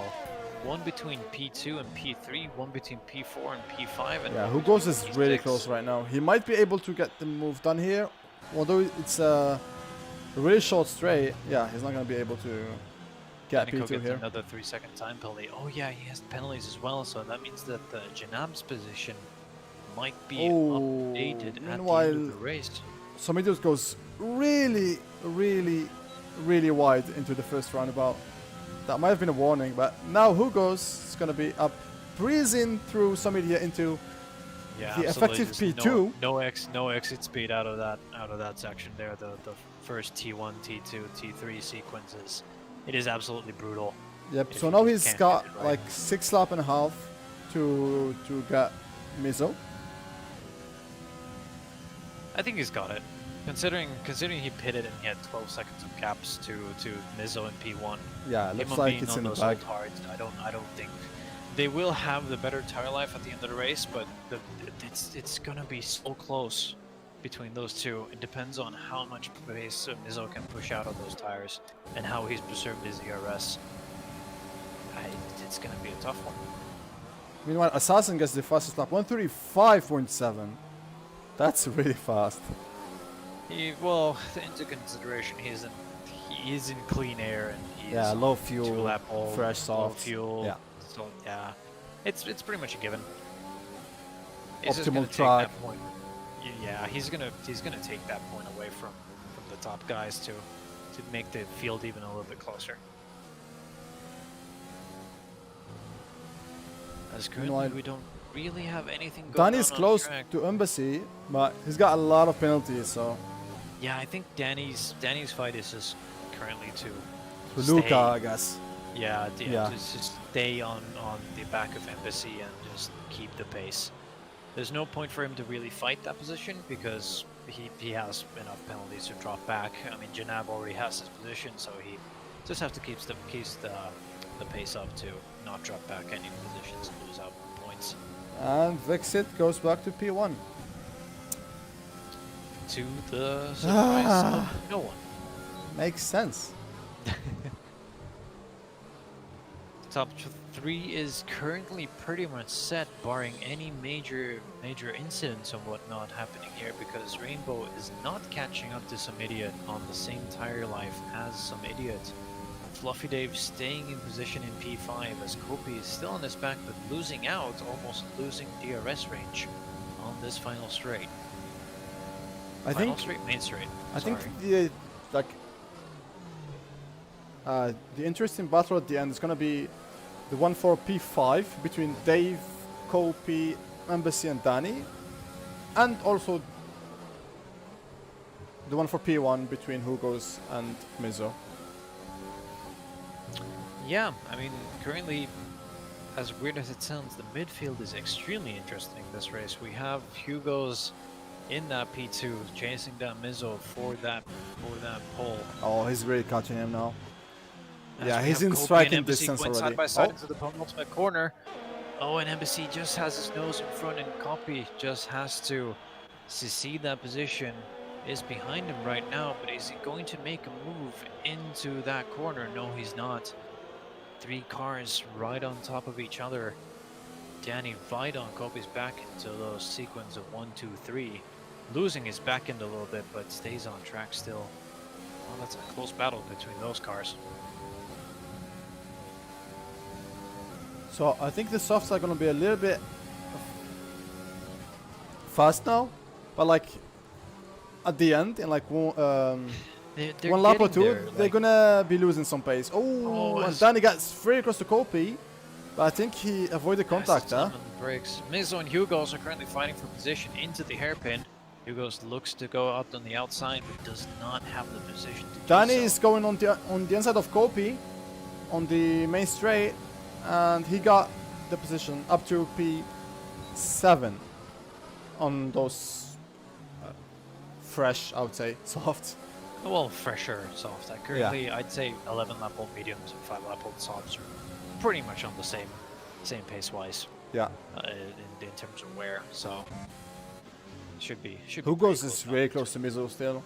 One between P2 and P3, one between P4 and P5. And Yeah, one Hugos between is really P6. close right now. He might be able to get the move done here, although it's a really short straight. Yeah, he's not going to be able to get Danico P2 gets here. another 3-second time penalty. Oh yeah, he has penalties as well, so that means that the Janab's position might be updated at the meanwhile, end of the race. Somidus goes really, really, really wide into the first roundabout. That might have been a warning, but now Hugos is going to be up, breezing through Samidia into Yeah, the absolutely. effective Just P2. No exit speed out of that section there. The first T1, T2, T3 sequences. It is absolutely brutal. Yep. If So you now just he's can't got get it right. like 6 lap and a half to get Mizo. I think he's got it. Considering he pitted and he had 12 seconds of gaps to Mizzo and P1. Yeah, it Him looks on like being it's on in the those bag. old hards, I don't think they will have the better tire life at the end of the race, but it's gonna be so close between those two. It depends on how much pace Mizzo can push out of those tires and how he's preserved his ERS. It's gonna be a tough one. Meanwhile, Assassin gets the fastest lap, 135.7. That's really fast. Well, into consideration, he is in clean air and he's Yeah, low fuel, 2-lap hole, fresh, low soft. fuel. Yeah. So yeah, it's pretty much a given. He's just Optimal gonna take track. that point. Yeah, he's gonna take that point away from the top guys to make the field even a little bit closer. As currently Meanwhile, we don't really have anything going Danny's on close track. to Embassy, but he's got a lot of penalties, so Yeah, I think Danny's fight is just currently to to stay. Luca, I guess. Yeah, Yeah. to just stay on the back of Embassy and just keep the pace. There's no point for him to really fight that position because he has enough penalties to drop back. I mean, Janab already has his position, so he just have to keep the pace up to not drop back any positions and lose out points. And Vexit goes back to P1. To the surprise of no one. Makes sense. Top 3 is currently pretty much set, barring any major incidents and whatnot happening here, because Rainbow is not catching up to some idiot on the same tire life as some idiot. Fluffy Dave staying in position in P5 as Kopi is still on his back but losing out, almost losing DRS range on this final straight. Main straight. I think the the interesting battle at the end is gonna be the one for P5 between Dave, Kopi, Embassy, and Danny, and also the one for P1 between Hugos and Mizzo. Yeah, I mean, currently, as weird as it sounds, the midfield is extremely interesting this race. We have Hugo's in that P2 chasing down Mizzo for that pole. Oh, he's really catching him now. As Yeah, we he's have in Kopi striking and Embassy distance going already. side by side Oh. into the penultimate corner. Oh, and Embassy just has his nose in front, and Kopi just has to see that position is behind him right now. But is he going to make a move into that corner? No, he's not. 3 cars right on top of each other. Danny right on Kopi's back into those sequence of 1, 2, 3. Losing his back end a little bit, but stays on track still. Well, that's a close battle between those cars. So I think the softs are gonna be a little bit fast now, but like at the end, in like They're one lap or getting two, there, they're like- gonna be losing some pace. Oh, and as- Danny gets very close to Kopi, but I think he avoided contact, huh? Brakes. Mizzo and Hugos are currently fighting for position into the hairpin. Hugos looks to go out on the outside, but does not have the position to Danny do so. is going on the inside of Kopi on the main straight, and he got the position up to P7 on those fresh, I would say, soft. Well, fresher soft. Currently, I'd say 11 lap old mediums and 5 lap old softs are pretty much on the same pace wise. Yeah. In terms of wear, so should be. Hugos is very close to Mizzo still.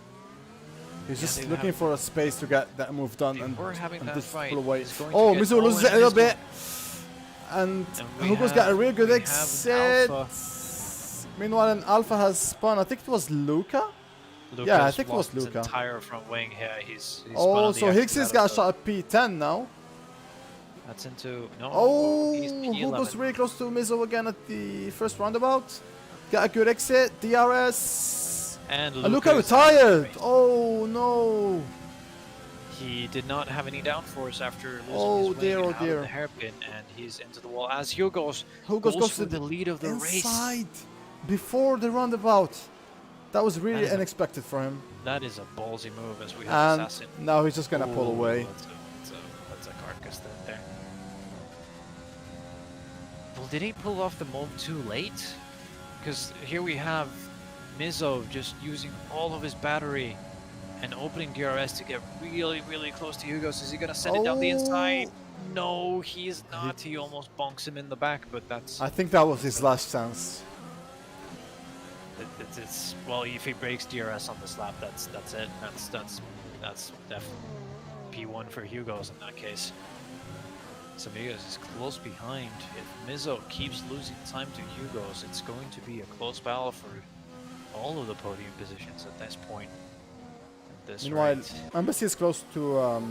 He's Yeah, just they looking have- for a space to get that move done They and, were having and that just fight. pull away. He's going to Oh, get- Mizzo loses it a and little Mizzo- bit. And we Hugos got a have- real good we have exit. Alpha. Meanwhile, an Alpha has spun. I think it was Luca. Yeah, I think it was lost his Luca. entire front wing here. He's spun Oh, on the so exit Higgs has out got a of shot at P10 now. That's into no. Oh, he's Hugos P11. really close to Mizzo again at the first roundabout. Got a good exit. DRS. And Luca Lucas- retired. Oh no. He did not have any downforce after losing Oh, his dear, wing oh, out dear. of the hairpin, and he's into the wall as Hugos Hugos goes goes for to the lead of the race. inside before the roundabout. That was really That is a- unexpected for him. That is a ballsy move as we have And Assassin. now he's just gonna pull Ooh, away. That's a carcass there. Well, did he pull off the move too late? Because here we have Mizzo just using all of his battery and opening DRS to get really, really close to Hugo's. Is he gonna send it down the inside? No, he is not. He almost bonks him in the back, but that's. I think that was his last chance. It's well, if he breaks DRS on this lap, that's it. That's definitely P1 for Hugo's in that case. Samigos is close behind. If Mizzo keeps losing time to Hugo's, it's going to be a close battle for all of the podium positions at this point. Meanwhile, Embassy is close to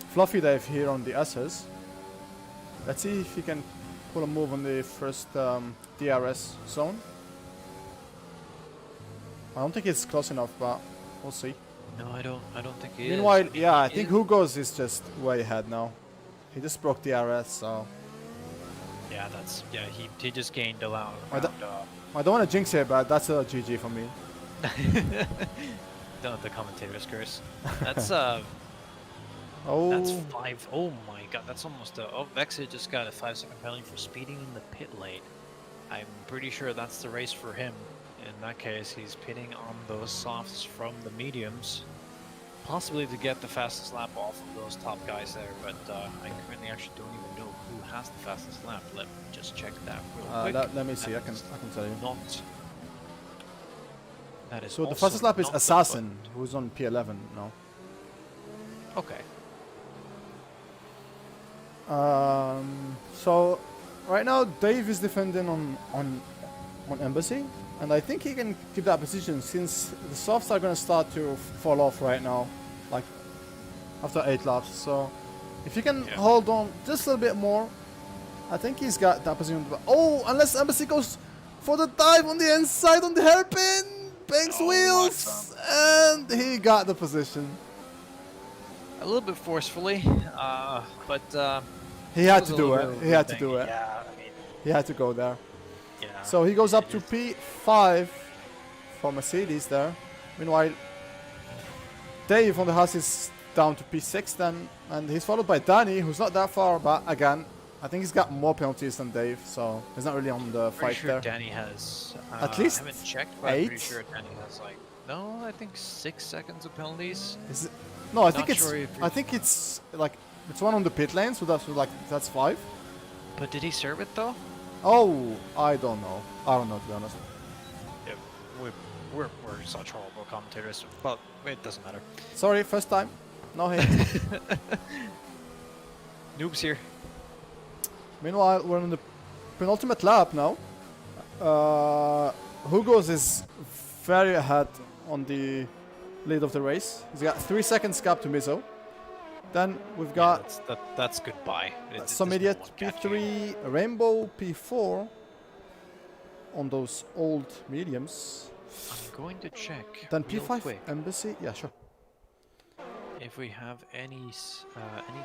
Fluffy Dave here on the S's. Let's see if he can pull a move on the first DRS zone. I don't think it's close enough, but we'll see. No, I don't think he Meanwhile, is. yeah, I think Hugo's is just way ahead now. He just broke DRS, so. Yeah, he just gained a lot. I don't want to jinx it, but that's a GG for me. The commentator's curse. That's Oh. That's 5. Oh my god, that's almost a. Oh, Vexit just got a 5-second penalty for speeding in the pit lane. I'm pretty sure that's the race for him. In that case, he's pitting on those softs from the mediums, possibly to get the fastest lap off of those top guys there. But I currently actually don't even know who has the fastest lap. Let me just check that real quick. Let me see. I can tell you. Not. That is So the fastest lap is not the Assassin, who's on P11 now. Okay. So right now Dave is defending on Embassy, and I think he can keep that position since the softs are gonna start to fall off right now, like after 8 laps. So if he can hold on just a little bit more, I think he's got that position. Oh, unless Embassy goes for the dive on the inside on the hairpin, bangs wheels, and he got the position. A little bit forcefully, but he had to do it. He had to do it. Yeah, I mean, He had to go there. yeah. So he goes up to P5 for Mercedes there. Meanwhile, Dave on the Haas is down to P6 then, and he's followed by Danny, who's not that far, but again, I think he's got more penalties than Dave, so he's not really on the Pretty fight sure there. Danny has. At least I haven't checked, but 8? I'm pretty sure Danny has like. No, I think 6 seconds of penalties. Is it? No, I think Not it's. sure if I think it's like it's one on the pit lane, so that's 5. But did he serve it though? Oh, I don't know. I don't know, to be honest. Yeah, we're such horrible commentators, but it doesn't matter. Sorry, first time. No hate. Noobs here. Meanwhile, we're on the penultimate lap now. Hugo's is very ahead on the lead of the race. He's got 3 seconds gap to Mizzo. Then we've got That's goodbye. some idiot P3, Rainbow P4 on those old mediums. I'm going to check. Then real P5 quick Embassy. Yeah, sure. if we have any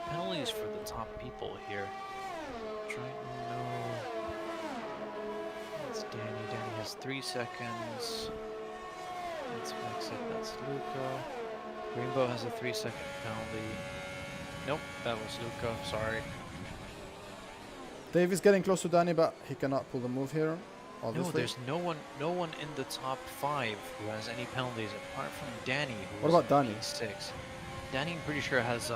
penalties for the top people here. No. That's Danny. Danny has 3 seconds. That's Vexit. That's Luca. Rainbow has a 3-second penalty. Nope, that was Luca. Sorry. Dave is getting close to Danny, but he cannot pull the move here. Obviously. No, there's no one in the top 5 who has any penalties apart from Danny. What about Danny? 6. Danny, I'm pretty sure has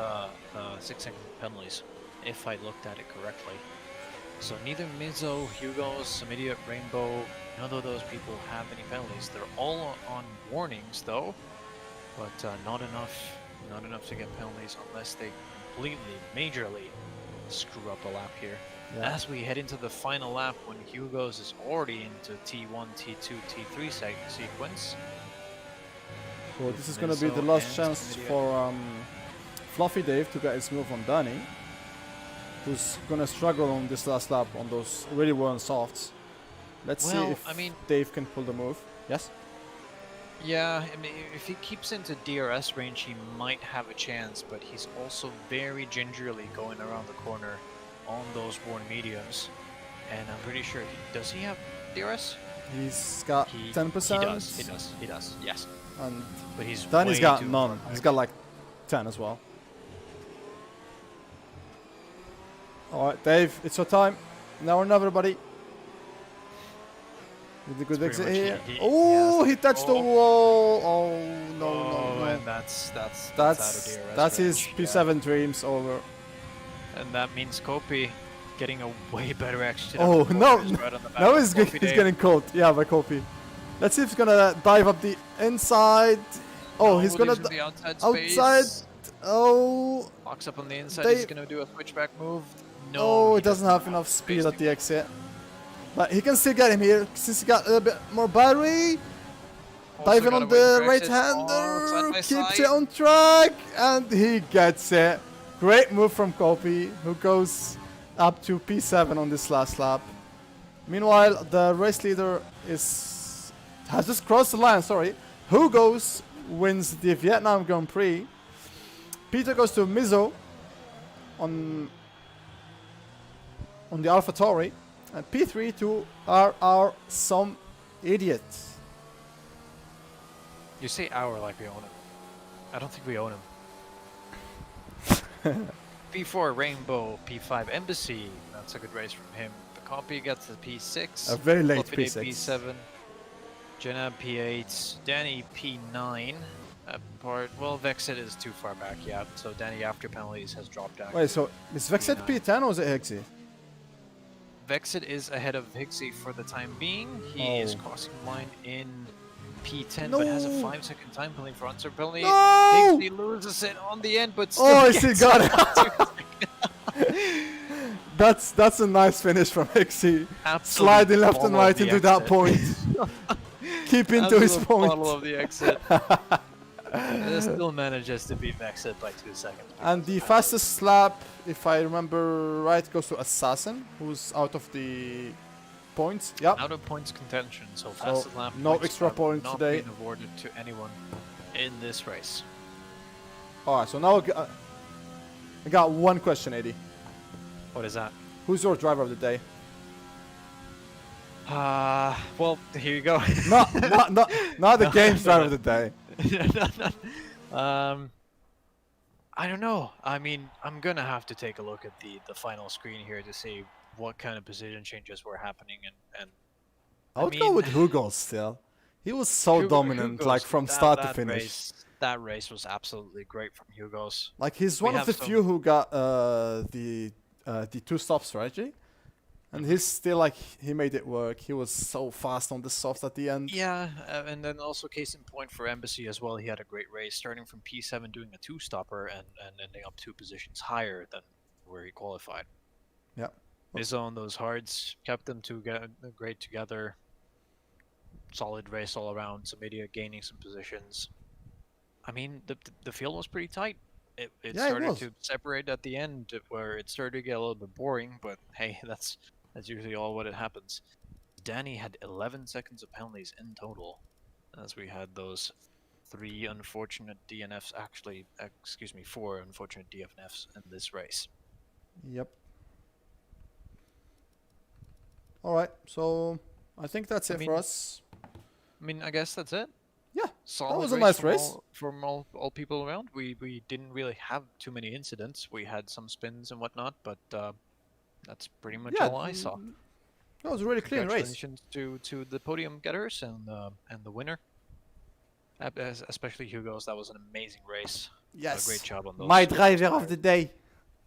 6-second penalties, if I looked at it correctly. So neither Mizzo, Hugo, some idiot Rainbow, none of those people have any penalties. They're all on warnings though, but not enough to get penalties unless they completely, majorly screw up a lap here. Yeah. As we head into the final lap when Hugo's is already into T1, T2, T3 sequence. So this is going to be the last chance for Fluffy Dave to get his move on Danny, who's going to struggle on this last lap on those really worn softs. Let's see if Dave can pull the move. Yes? Yeah, I mean, if he keeps into DRS range, he might have a chance, but he's also very gingerly going around the corner on those worn mediums. And I'm pretty sure, does he have DRS? He's got 10%. He does, yes. And but Danny's got none. He's got like 10 as well. Alright, Dave, it's your time. Now or never, buddy. With the good exit here. He touched the wall. Oh, no. that's out of DRS. That's his range, P7 dreams over. And that means Kopi getting a way better action. Oh no! Right on the back Now of he's Kopi Day. getting caught. Yeah, by Kopi. Let's see if he's gonna dive up the inside. Oh, No, he's gonna leaves him the outside outside. space. Oh, Locks up on the inside. They- He's gonna do a switchback move. No, oh, he he doesn't have enough speed at the exit. But he can still get him here since he got a little bit more battery. Also Diving gotta on wait the for exit. right-hander, Oh, side by keeps side. it on track, and he gets it. Great move from Kopi, who goes up to P7 on this last lap. Meanwhile, the race leader has just crossed the line. Sorry, who goes wins the Vietnam Grand Prix. Peter goes to Mizo on the AlphaTauri, and P3 to RR some idiot. You say our like we own him. I don't think we own him. P4 Rainbow, P5 Embassy. That's a good race from him. The copy gets the P6. A very late Fluffy Day P6. P7. Jenna P8. Danny P9. Well, Vexit is too far back, yeah. So Danny, after penalties, has dropped down. Wait, so is Vexit P10 or is it Hixie? Vexit is ahead of Hixie for the time being. He is Oh. crossing the line in P10, No. but has a 5-second time penalty for unserved penalty. No! Hixie loses it on the end, but still Oh, he gets still got it. That's a nice finish from Hixie. Absolute Sliding left and bottle of right the into that exit. point. Keeping to his Absolute point. bottle of the exit. Still manages to beat Vexit by 2 seconds. And the fastest lap, if I remember right, goes to Assassin, who's out of the points. Yep. Out of points contention, so fastest lap no points extra have point not today. been awarded to anyone in this race. Alright, so now I got one question, Eddie. What is that? Who's your driver of the day? Well, here you go. Not the game's driver of the day. I don't know. I mean, I'm gonna have to take a look at the final screen here to see what kind of position changes were happening and I would go with Hugo still. He was so dominant, like from start to finish. That race was absolutely great from Hugo's. Like he's We one of have the some- few who got the 2-stop strategy, and he's still like he made it work. He was so fast on the softs at the end. Yeah, and then also case in point for Embassy as well. He had a great race, starting from P7, doing a 2-stopper, and ending up 2 positions higher than where he qualified. Yeah. His own those hards kept them great together. Solid race all around. Samidia gaining some positions. I mean, the field was pretty tight. It Yeah, it started was. to separate at the end, where it started to get a little bit boring. But hey, that's usually all what it happens. Danny had 11 seconds of penalties in total, as we had those 3 unfortunate DNFs. Actually, excuse me, 4 unfortunate DNFs in this race. Yep. All right, so I think that's it for us. I mean, I guess that's it. Yeah, Solid was a nice from race. from all people around. We didn't really have too many incidents. We had some spins and whatnot, but that's pretty much Yeah, all I saw. That was a really clean race. Congratulations to the podium getters and the winner, especially Hugo's. That was an amazing race. Yes. A great job on those. My driver of the day.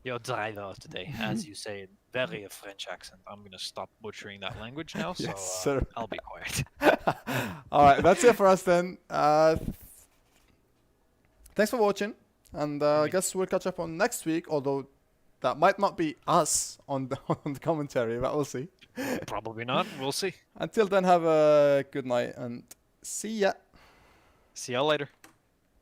Your driver of today, as you say, in very a French accent. I'm gonna stop butchering that language now, so Yes, sir. I'll be quiet. All right, that's it for us then. Thanks for watching, and I guess we'll catch up on next week. Although that might not be us on the on the commentary, but we'll see. Probably not. We'll see. Until then, have a good night and see ya. See y'all later.